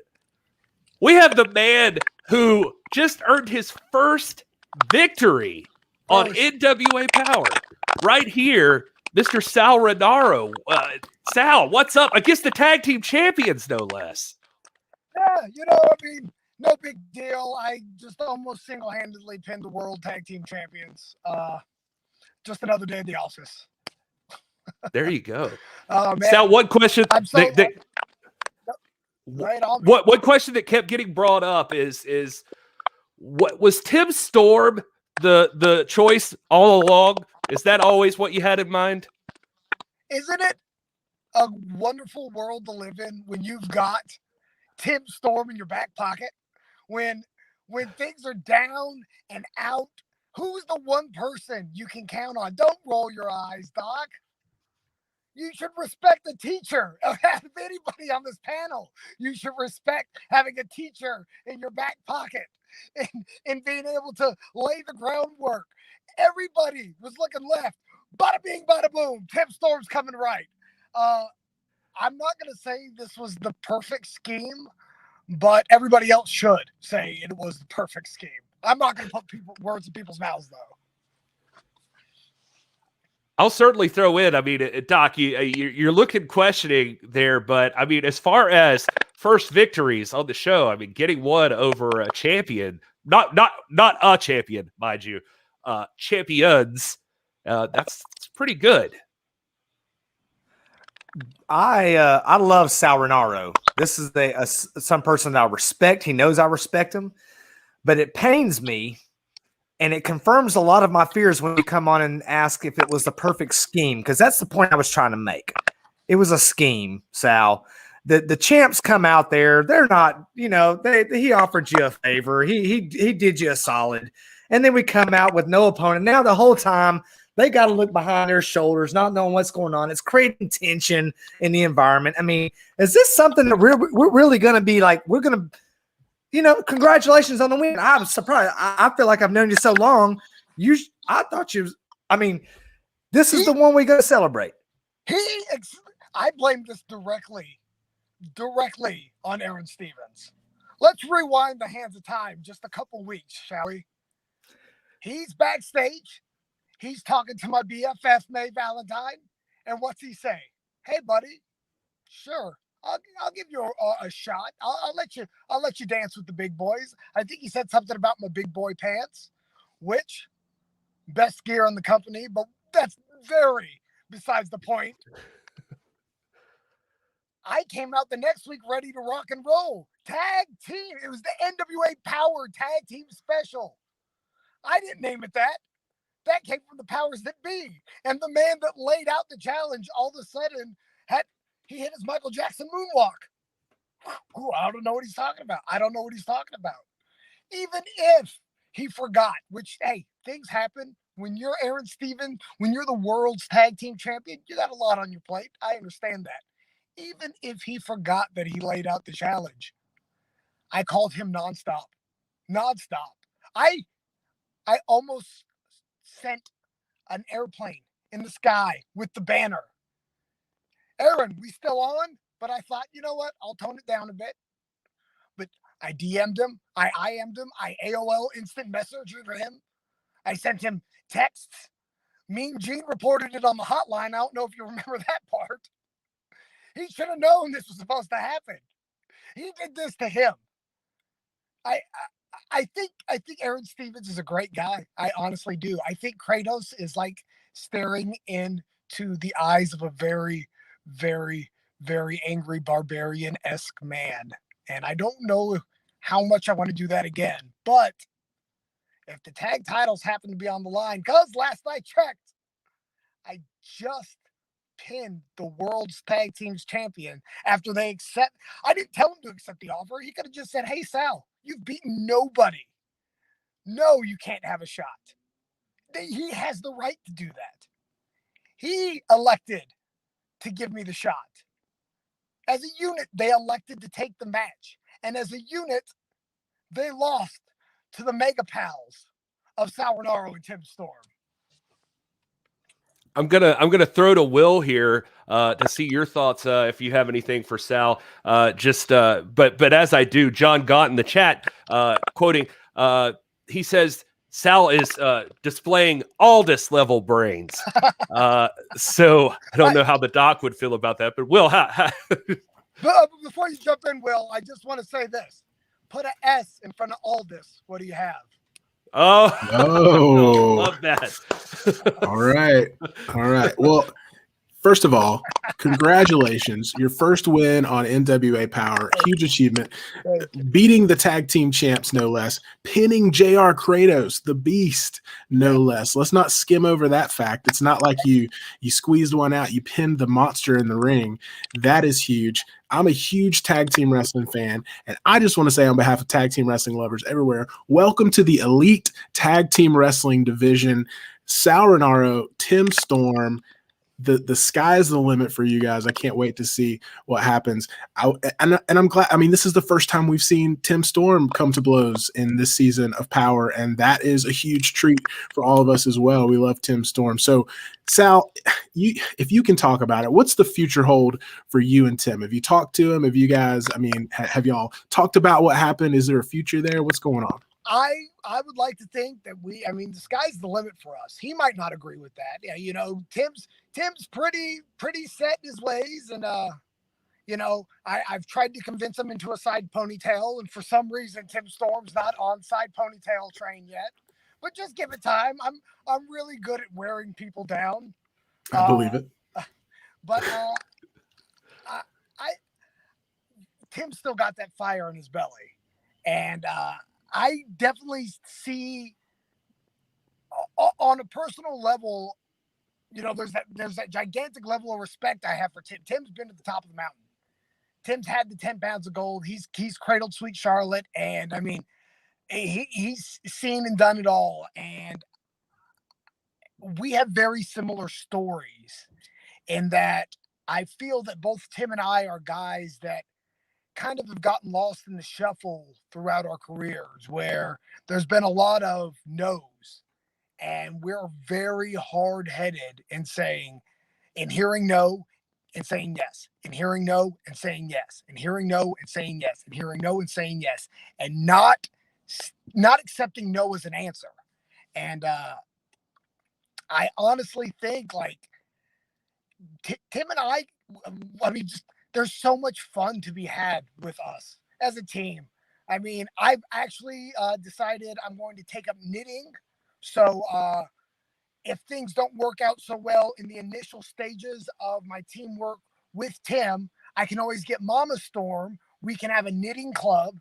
we have the man who just earned his first victory on NWA Powerrr right here, Mr. Sal Renaro. Sal, what's up? Against the tag team champions, no less. Yeah, no big deal. I just almost single-handedly pinned the world tag team champions. Just another day at the office. There you go. Oh, man. Sal, one question. One question that kept getting brought up is what was Tim Storm the choice all along? Is that always what you had in mind? Isn't it a wonderful world to live in when you've got Tim Storm in your back pocket? When things are down and out, who's the one person you can count on? Don't roll your eyes, Doc. You should respect the teacher of anybody on this panel. You should respect having a teacher in your back pocket and being able to lay the groundwork. Everybody was looking left. Bada bing, bada boom. Tim Storm's coming right. I'm not going to say this was the perfect scheme, but everybody else should say it was the perfect scheme. I'm not going to put words in people's mouths, though. I'll certainly throw in. I mean, Doc, you're looking questioning there, but I mean, as far as first victories on the show, I mean, getting one over a champion, not a champion, mind you, champions. That's pretty good. I love Sal Rinauro. This is some person that I respect. He knows I respect him, but it pains me. And it confirms a lot of my fears when you come on and ask if it was the perfect scheme, because that's the point I was trying to make. It was a scheme, Sal. The champs come out there. They're not, he offered you a favor. He did you a solid. And then we come out with no opponent. Now the whole time they got to look behind their shoulders, not knowing what's going on. It's creating tension in the environment. I mean, is this something that we're really going to be like, we're going to, congratulations on the win. I'm surprised. I feel like I've known you so long. I thought this is the one we got to celebrate. I blame this directly on Aron Stevens. Let's rewind the hands of time just a couple weeks, shall we? He's backstage. He's talking to my BFF, May Valentine. And what's he say? Hey, buddy, sure. I'll give you a shot. I'll let you dance with the big boys. I think he said something about my big boy pants, which best gear in the company, but that's very besides the point. I came out the next week ready to rock and roll. Tag team. It was the NWA Powerrr Tag Team Special. I didn't name it that. That came from the powers that be. And the man that laid out the challenge all of a sudden he hit his Michael Jackson moonwalk. Ooh, I don't know what he's talking about. Even if he forgot, which, hey, things happen. When you're Aron Stevens, when you're the world's tag team champion, you got a lot on your plate. I understand that. Even if he forgot that he laid out the challenge, I called him nonstop. I almost sent an airplane in the sky with the banner. Aron, we still on? But I thought, you know what? I'll tone it down a bit. But I DM'd him. I IM'd him. I AOL instant messenger to him. I sent him texts. Mean Gene reported it on the hotline. I don't know if you remember that part. He should have known this was supposed to happen. He did this to him. I think Aron Stevens is a great guy. I honestly do. I think Kratos is like staring into the eyes of a very, very, very angry barbarian-esque man. And I don't know how much I want to do that again. But if the tag titles happen to be on the line, because last I checked, I just pinned the world's tag teams champion after they accept. I didn't tell him to accept the offer. He could have just said, hey, Sal, you've beaten nobody. No, you can't have a shot. He has the right to do that. He elected to give me the shot. As a unit, they elected to take the match. And as a unit, they lost to the mega pals of Sal Rinauro and Tim Storm. I'm gonna throw to Wil here to see your thoughts if you have anything for Sal. But as I do, John Gaunt in the chat quoting, he says Sal is displaying Aldis level brains. So I don't know how the doc would feel about that, but Wil, before you jump in, Wil, I just want to say this: put an S in front of Aldis. What do you have? Oh, love that. All right. Well, First of all, congratulations. Your first win on NWA Powerrr. Huge achievement. Beating the tag team champs, no less. Pinning JR Kratos, the beast, no less. Let's not skim over that fact. It's not like you squeezed one out. You pinned the monster in the ring. That is huge. I'm a huge tag team wrestling fan, and I just want to say on behalf of tag team wrestling lovers everywhere, welcome to the elite tag team wrestling division. Sal Rinauro, Tim Storm, the sky's the limit for you guys. I can't wait to see what happens. And I'm glad. I mean, this is the first time we've seen Tim Storm come to blows in this season of Powerrr, and that is a huge treat for all of us as well. We love Tim Storm. So, Sal, if you can talk about it, what's the future hold for you and Tim? Have you talked to him? Have you guys? I mean, have y'all talked about what happened? Is there a future there? What's going on? I would like to think that the sky's the limit for us. He might not agree with that. Yeah, Tim's pretty set in his ways, and I've tried to convince him into a side ponytail, and for some reason Tim Storm's not on side ponytail train yet. But just give it time. I'm really good at wearing people down. I believe it. But Tim's still got that fire in his belly, and I definitely see on a personal level, there's that gigantic level of respect I have for Tim. Tim's been at the top of the mountain. Tim's had the 10 pounds of gold. He's cradled Sweet Charlotte. And I mean, he's seen and done it all. And we have very similar stories in that I feel that both Tim and I are guys that kind of have gotten lost in the shuffle throughout our careers, where there's been a lot of no's, and we're very hard-headed in hearing no and saying yes, and hearing no and saying yes, and hearing no and saying yes, and hearing no and saying yes, and not accepting no as an answer. And I honestly think Tim and I mean, there's so much fun to be had with us as a team. I mean, I've actually decided I'm going to take up knitting. So if things don't work out so well in the initial stages of my teamwork with Tim, I can always get Mama Storm. We can have a knitting club.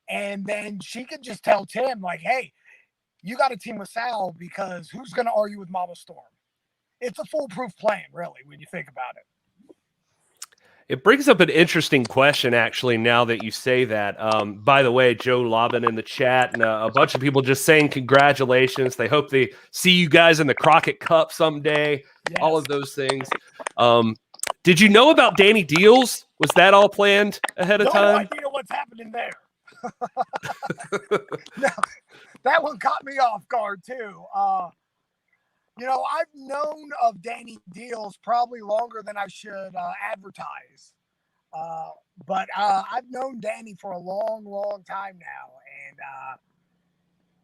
And then she can just tell Tim, hey, you got to team with Sal, because who's going to argue with Mama Storm? It's a foolproof plan, really, when you think about it. It brings up an interesting question, actually, now that you say that. By the way, Joe Lobbin in the chat, and a bunch of people just saying congratulations. They hope they see you guys in the Crockett Cup someday. Yes. All of those things. Did you know about Danny Deals? Was that all planned ahead of time? No idea what's happening there. No, that one caught me off guard, too. I've known of Danny Deals probably longer than I should advertise. But I've known Danny for a long, long time now. And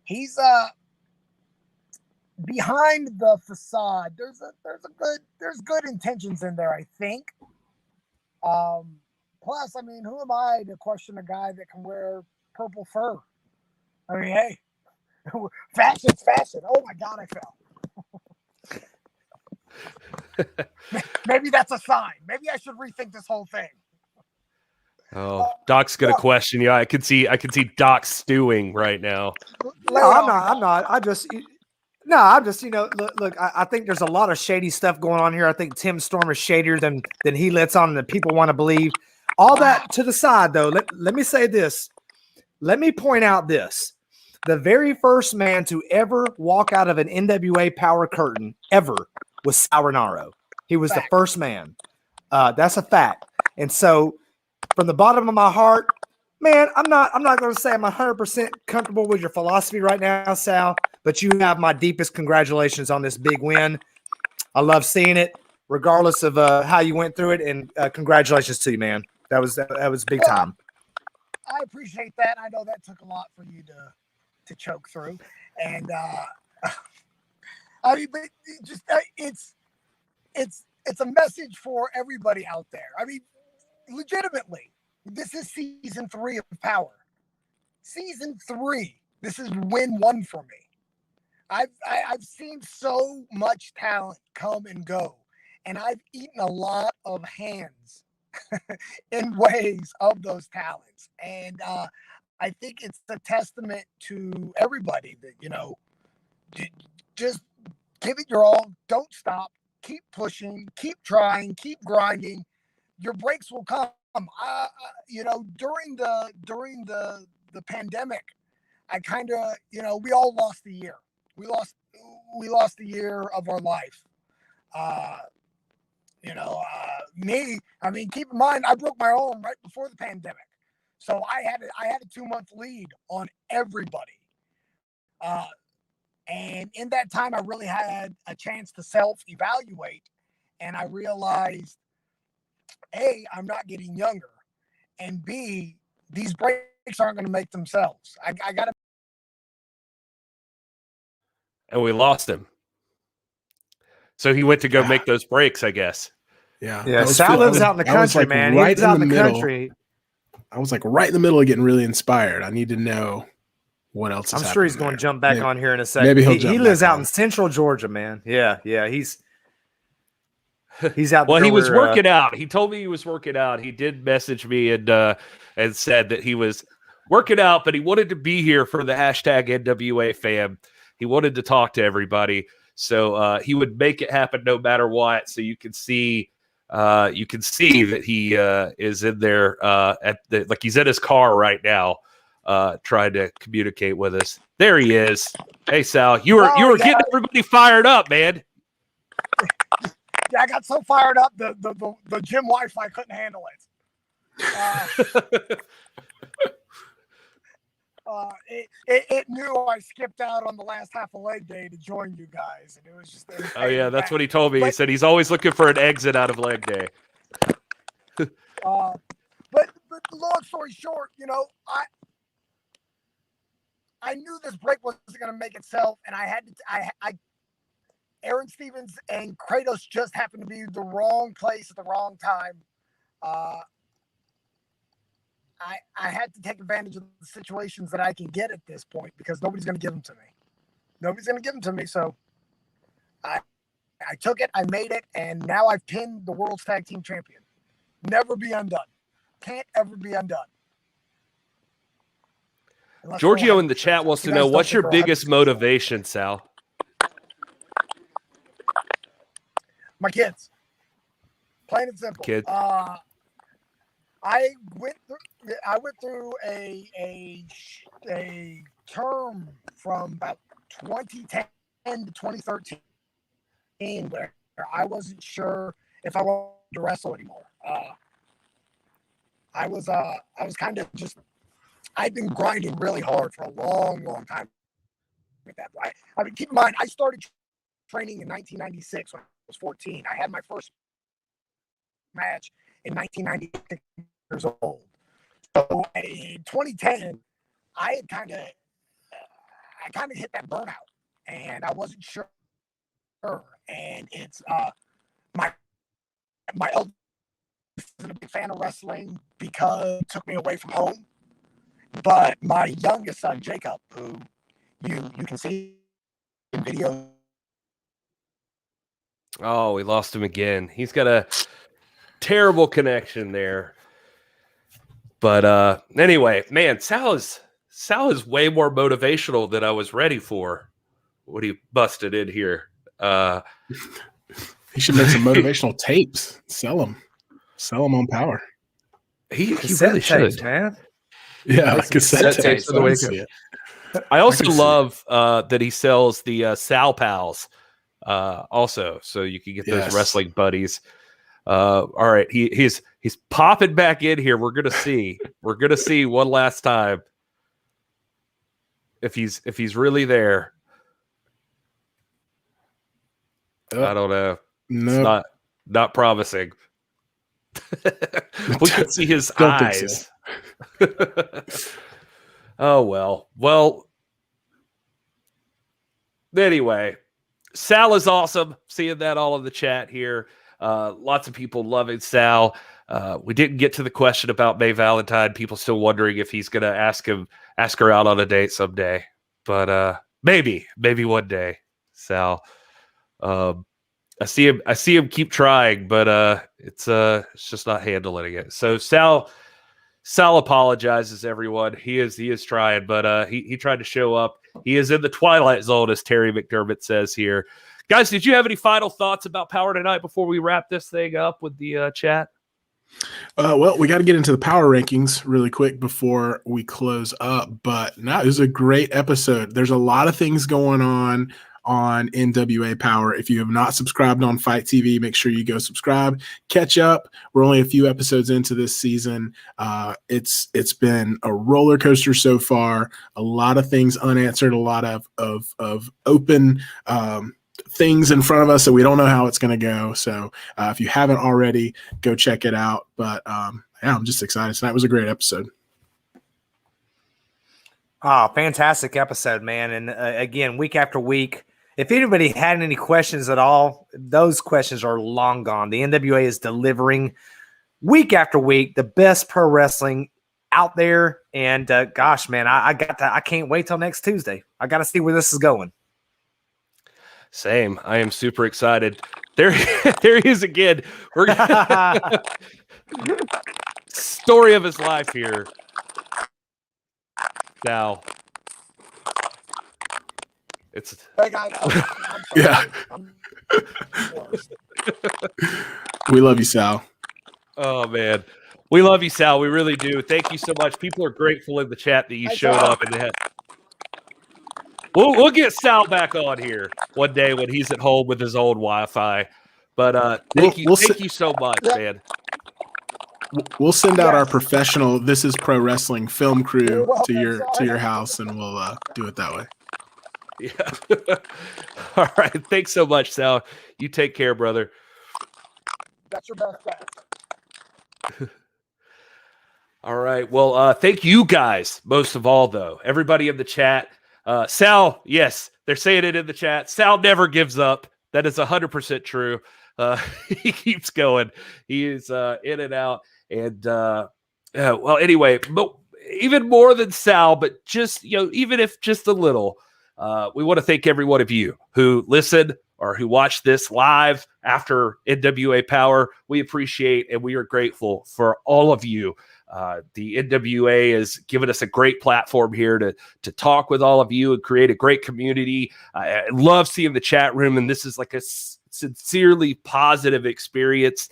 he's behind the facade. There's good intentions in there, I think. Plus, I mean, who am I to question a guy that can wear purple fur? I mean, hey, fashion's fashion. Oh my God, I fell. Maybe that's a sign. Maybe I should rethink this whole thing. Oh, Doc's gonna question you. I can see Doc stewing right now. No, I'm not. I'm just look. I think there's a lot of shady stuff going on here. I think Tim Storm is shadier than he lets on, and that people want to believe. All that to the side, though. Let me say this. Let me point out this. The very first man to ever walk out of an NWA Powerrr curtain ever was Sal Rinauro. He was the first man. That's a fact. And so, from the bottom of my heart, man, I'm not going to say I'm 100% comfortable with your philosophy right now, Sal, but you have my deepest congratulations on this big win. I love seeing it, regardless of how you went through it, and congratulations to you, man. That was big time. I appreciate that. I know that took a lot for you to choke through, and I mean, but it's a message for everybody out there. I mean, legitimately, this is season 3 of Powerrr. Season 3. This is win 1 for me. I've seen so much talent come and go, and I've eaten a lot of hands in ways of those talents. And I think it's a testament to everybody that, just give it your all. Don't stop. Keep pushing. Keep trying. Keep grinding. Your breaks will come. During the pandemic, I kind of, we all lost the year. We lost the year of our life. Keep in mind, I broke my arm right before the pandemic. So I had a 2-month lead on everybody. And in that time, I really had a chance to self-evaluate. And I realized, A, I'm not getting younger. And B, these breaks aren't going to make themselves. I got to. And we lost him. So he went to go make those breaks, I guess. Yeah. Sal lives out in the country, man. He lives out in the country. I was like right in the middle of getting really inspired. I need to know what else is happening. I'm sure he's going to jump back on here in a second. Maybe he lives out in central Georgia, man. Yeah. He's out there. Well, he was working out. He told me he was working out. He did message me and said that he was working out, but he wanted to be here for the hashtag NWA fam. He wanted to talk to everybody. So he would make it happen no matter what. So you can see that he is in there like he's in his car right now, trying to communicate with us. There he is. Hey Sal, you were getting everybody fired up, man. Yeah, I got so fired up the gym Wi-Fi couldn't handle it. It knew I skipped out on the last half of leg day to join you guys, and it was just. Oh yeah, that's what he told me. He said he's always looking for an exit out of leg day. But long story short, I knew this break wasn't going to make itself, and Aron Stevens and Kratos just happened to be the wrong place at the wrong time. I had to take advantage of the situations that I can get at this point because nobody's going to give them to me. So I took it, I made it, and now I've pinned the world's tag team champion. Never be undone. Can't ever be undone. Giorgio in the chat wants to know, what's your biggest motivation, Sal? My kids. Plain and simple. Kids. I went through a term from about 2010 to 2013 where I wasn't sure if I wanted to wrestle anymore. I was kind of just, I'd been grinding really hard for a long, long time with that. I mean, keep in mind, I started training in 1996 when I was 14. I had my first match in 1996 years old. So in 2010, I kind of hit that burnout, and I wasn't sure. And it's my eldest isn't a big fan of wrestling because it took me away from home. But my youngest son, Jacob, who you can see in video. Oh, we lost him again. He's got a terrible connection there. But anyway, man, Sal is way more motivational than I was ready for when he busted in here. He should make some motivational tapes. Sell them on Power. He really should, man. Yeah, like cassette tapes. I also love that he sells the Sal Pals also, so you can get those wrestling buddies. All right, he's popping back in here. We're gonna see one last time if he's really there. I don't know. No. It's not promising. We can see his eyes. Oh well. Well, anyway, Sal is awesome. Seeing that all in the chat here. Lots of people loving Sal. We didn't get to the question about May Valentine. People still wondering if he's gonna ask her out on a date someday. But maybe one day, Sal. I see him keep trying, but it's just not handling it. So Sal apologizes, everyone. He is trying, but he tried to show up. He is in the twilight zone, as Terry McDermott says here. Guys, did you have any final thoughts about Powerrr tonight before we wrap this thing up with the chat? Well, we got to get into the power rankings really quick before we close up. But no, it was a great episode. There's a lot of things going on NWA Powerrr. If you have not subscribed on Fight TV, make sure you go subscribe, catch up. We're only a few episodes into this season. It's been a roller coaster so far. A lot of things unanswered. A lot of open things in front of us, so we don't know how it's going to go. So if you haven't already, go check it out. But yeah, I'm just excited. Tonight was a great episode. Oh, fantastic episode, man. And again, week after week, if anybody had any questions at all, those questions are long gone. The NWA is delivering week after week the best pro wrestling out there. And gosh, man, I can't wait till next Tuesday. I got to see where this is going. Same. I am super excited. There he is again. We're gonna story of his life here. Now, it's yeah. We love you, Sal. Oh man, we love you, Sal. We really do. Thank you so much. People are grateful in the chat that you showed up and had. We'll get Sal back on here one day when he's at home with his old Wi-Fi. But thank you so much, man. We'll send out our professional "This Is Pro Wrestling" film crew to your house, and we'll do it that way. Yeah. All right. Thanks so much, Sal. You take care, brother. That's your best bet. All right. Well, thank you guys most of all, though. Everybody in the chat. Sal, yes, they're saying it in the chat. Sal never gives up. That is 100% true. He keeps going. He is in and out. And well, anyway, but even more than Sal, but just, even if just a little, we want to thank every one of you who listened or who watched this live after NWA Powerrr. We appreciate and we are grateful for all of you. The NWA has given us a great platform here to talk with all of you and create a great community. I love seeing the chat room, and this is like a sincerely positive experience.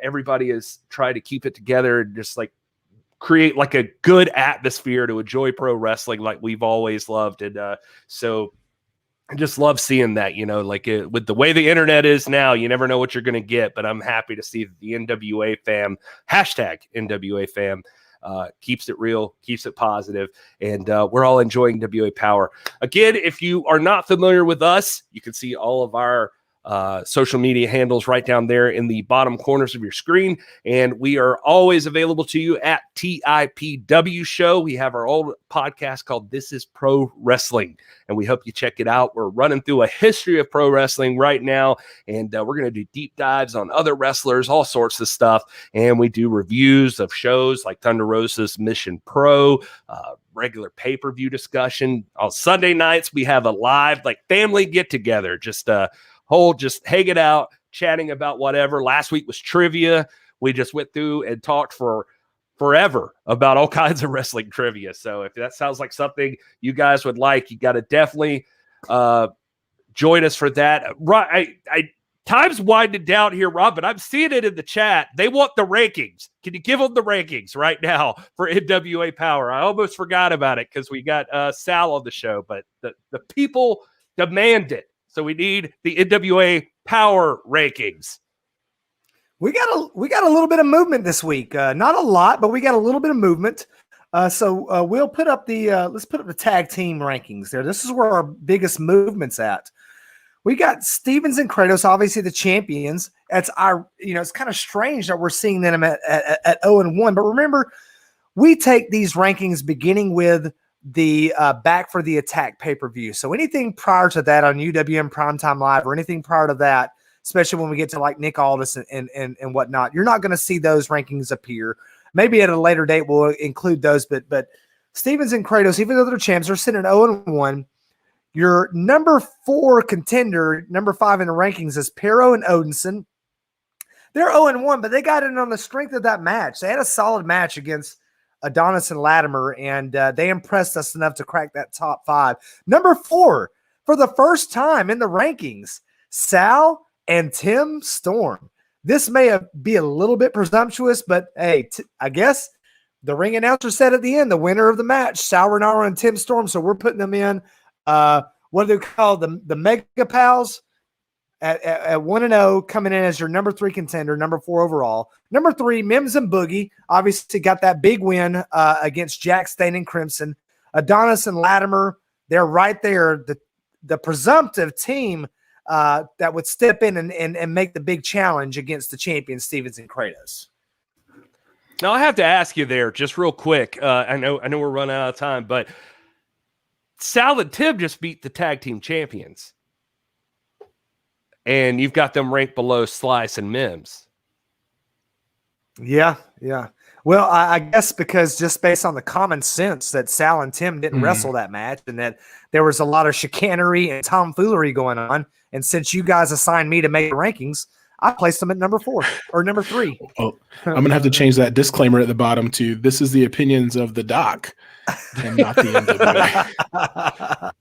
Everybody is trying to keep it together and just like create like a good atmosphere to enjoy pro wrestling like we've always loved. And so I just love seeing that, with the way the internet is now, you never know what you're going to get, but I'm happy to see that the NWA fam, #NWA fam, keeps it real, keeps it positive, and we're all enjoying NWA Powerrr. Again, if you are not familiar with us, you can see all of our social media handles right down there in the bottom corners of your screen. And we are always available to you at TIPW Show. We have our old podcast called This Is Pro Wrestling, and we hope you check it out. We're running through a history of pro wrestling right now, and we're going to do deep dives on other wrestlers, all sorts of stuff. And we do reviews of shows like Thunder Rosa's Mission Pro, regular pay-per-view discussion. On Sunday nights, we have a live family get-together, just hanging out, chatting about whatever. Last week was trivia. We just went through and talked for forever about all kinds of wrestling trivia. So if that sounds like something you guys would like, you got to definitely join us for that. Right, time's winding down here, Rob, but I'm seeing it in the chat. They want the rankings. Can you give them the rankings right now for NWA Powerrr? I almost forgot about it because we got Sal on the show, but the people demand it. So we need the NWA Powerrr rankings. We got a little bit of movement this week. Not a lot, but we got a little bit of movement. So we'll put up let's put up the tag team rankings there. This is where our biggest movement's at. We got Stevens and Kratos, obviously the champions. It's it's kind of strange that we're seeing them at 0-1. But remember, we take these rankings beginning with the Back for the Attack pay-per-view. So anything prior to that on UWM Primetime Live or anything prior to that, especially when we get to like Nick Aldis and whatnot, you're not going to see those rankings appear. Maybe at a later date we'll include those, but Stevens and Kratos, even though they're champs, they're sitting at 0-1. Your number 4 contender, number 5 in the rankings, is Perro and Odinson. They're 0-1, but they got in on the strength of that match. They had a solid match against Adonis and Latimer, and they impressed us enough to crack that top 5. Number 4, for the first time in the rankings, Sal and Tim Storm. This may be a little bit presumptuous, but hey, I guess the ring announcer said at the end, the winner of the match, Sal Rinauro and Tim Storm. So we're putting them in, what do they call the Mega Pals? At 1-0, coming in as your number 3 contender, number 4 overall. Number 3, Mims and Boogie, obviously got that big win against Jack Stain and Crimson. Adonis and Latimer, they're right there. The presumptive team that would step in and make the big challenge against the champion, Stevens and Kratos. Now I have to ask you there just real quick. I know we're running out of time, but Sal and Tim just beat the tag team champions. And you've got them ranked below Slice and Mims. Yeah. Well, I guess because just based on the common sense that Sal and Tim didn't wrestle that match and that there was a lot of chicanery and tomfoolery going on. And since you guys assigned me to make the rankings, I placed them at number 4 or number 3. Oh, I'm going to have to change that disclaimer at the bottom to this is the opinions of the doc and not the NWA.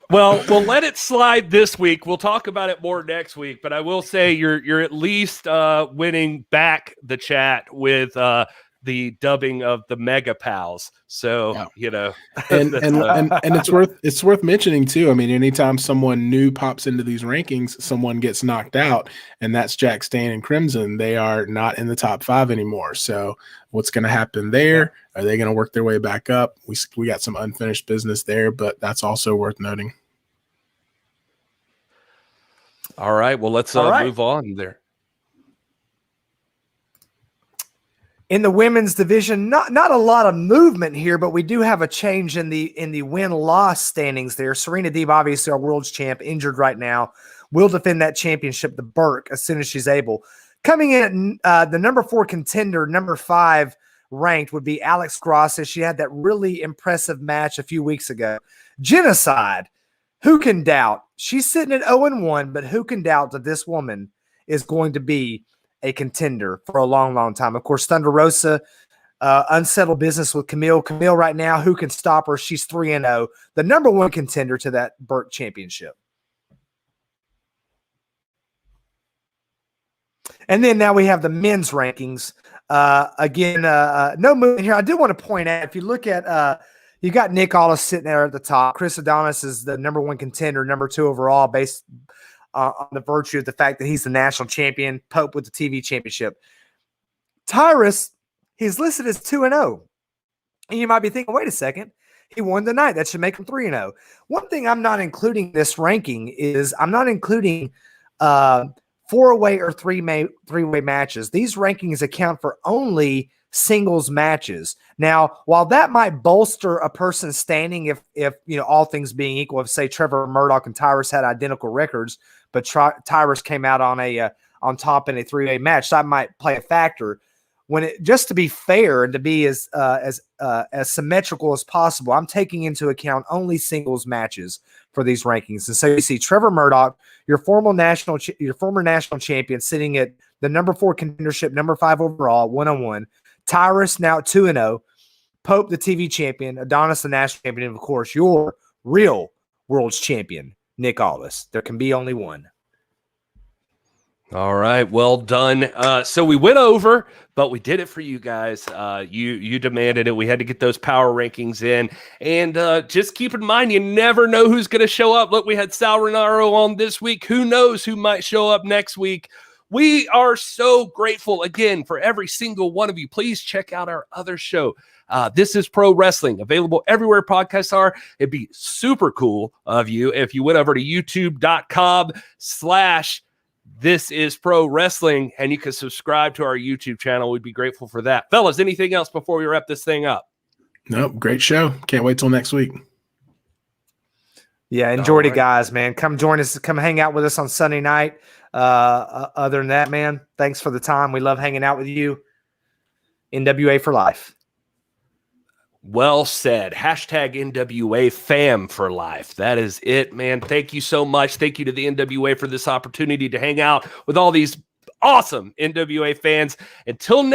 Well, we'll let it slide this week. We'll talk about it more next week. But I will say you're at least winning back the chat with the dubbing of the Mega Pals. So and it's worth mentioning too. I mean, anytime someone new pops into these rankings, someone gets knocked out, and that's Jack Stain and Crimson. They are not in the top 5 anymore. So what's going to happen there? Are they going to work their way back up? We got some unfinished business there, but that's also worth noting. All right. Well, let's move on there. In the women's division, not a lot of movement here, but we do have a change in the win-loss standings there. Serena Deeb, obviously our world's champ, injured right now, will defend that championship to Burke as soon as she's able. Coming in at the number 4 contender, number 5 ranked would be Alex Grassi. She had that really impressive match a few weeks ago. Jennacide. Who can doubt? She's sitting at 0-1, but who can doubt that this woman is going to be a contender for a long, long time? Of course, Thunder Rosa, unsettled business with Kamille. Kamille right now, who can stop her? She's 3-0, the number 1 contender to that Burke championship. And then now we have the men's rankings. Again, no movement here. I do want to point out, if you look at you got Nick Aldis sitting there at the top. Chris Adonis is the number 1 contender, number 2 overall, based on the virtue of the fact that he's the national champion, Pope with the TV championship. Tyrus, he's listed as 2-0. And you might be thinking, wait a second, he won tonight. That should make him 3-0. One thing I'm not including in this ranking is I'm not including 4-way or three-way matches. These rankings account for only singles matches. Now, while that might bolster a person's standing if you know, all things being equal, if say Trevor, Murdoch, and Tyrus had identical records, but Tyrus came out on top in a 3-way match, that might play a factor. When it, just to be fair and to be as symmetrical as possible, I'm taking into account only singles matches for these rankings. And so you see Trevor Murdoch, your former national champion, sitting at the number 4 contendership, number 5 overall, 1-1. Tyrus now 2-0. Pope, the TV champion. Adonis, the national champion. And of course, your real world's champion, Nick Aldis. There can be only one. All right, well done. So we went over, but we did it for you guys. You demanded it. We had to get those power rankings in. And just keep in mind, you never know who's going to show up. Look, we had Sal Rinauro on this week. Who knows who might show up next week? We are so grateful, again, for every single one of you. Please check out our other show. This is Pro Wrestling, available everywhere podcasts are. It'd be super cool of you if you went over to youtube.com/This is Pro Wrestling, and you can subscribe to our YouTube channel. We'd be grateful for that. Fellas, anything else before we wrap this thing up? Nope, great show. Can't wait till next week. Yeah, enjoyed it, guys, man. Come join us. Come hang out with us on Sunday night. Other than that, man, thanks for the time. We love hanging out with you. NWA for life. Well said. Hashtag NWA fam for life. That is it, man. Thank you so much. Thank you to the NWA for this opportunity to hang out with all these awesome NWA fans. Until next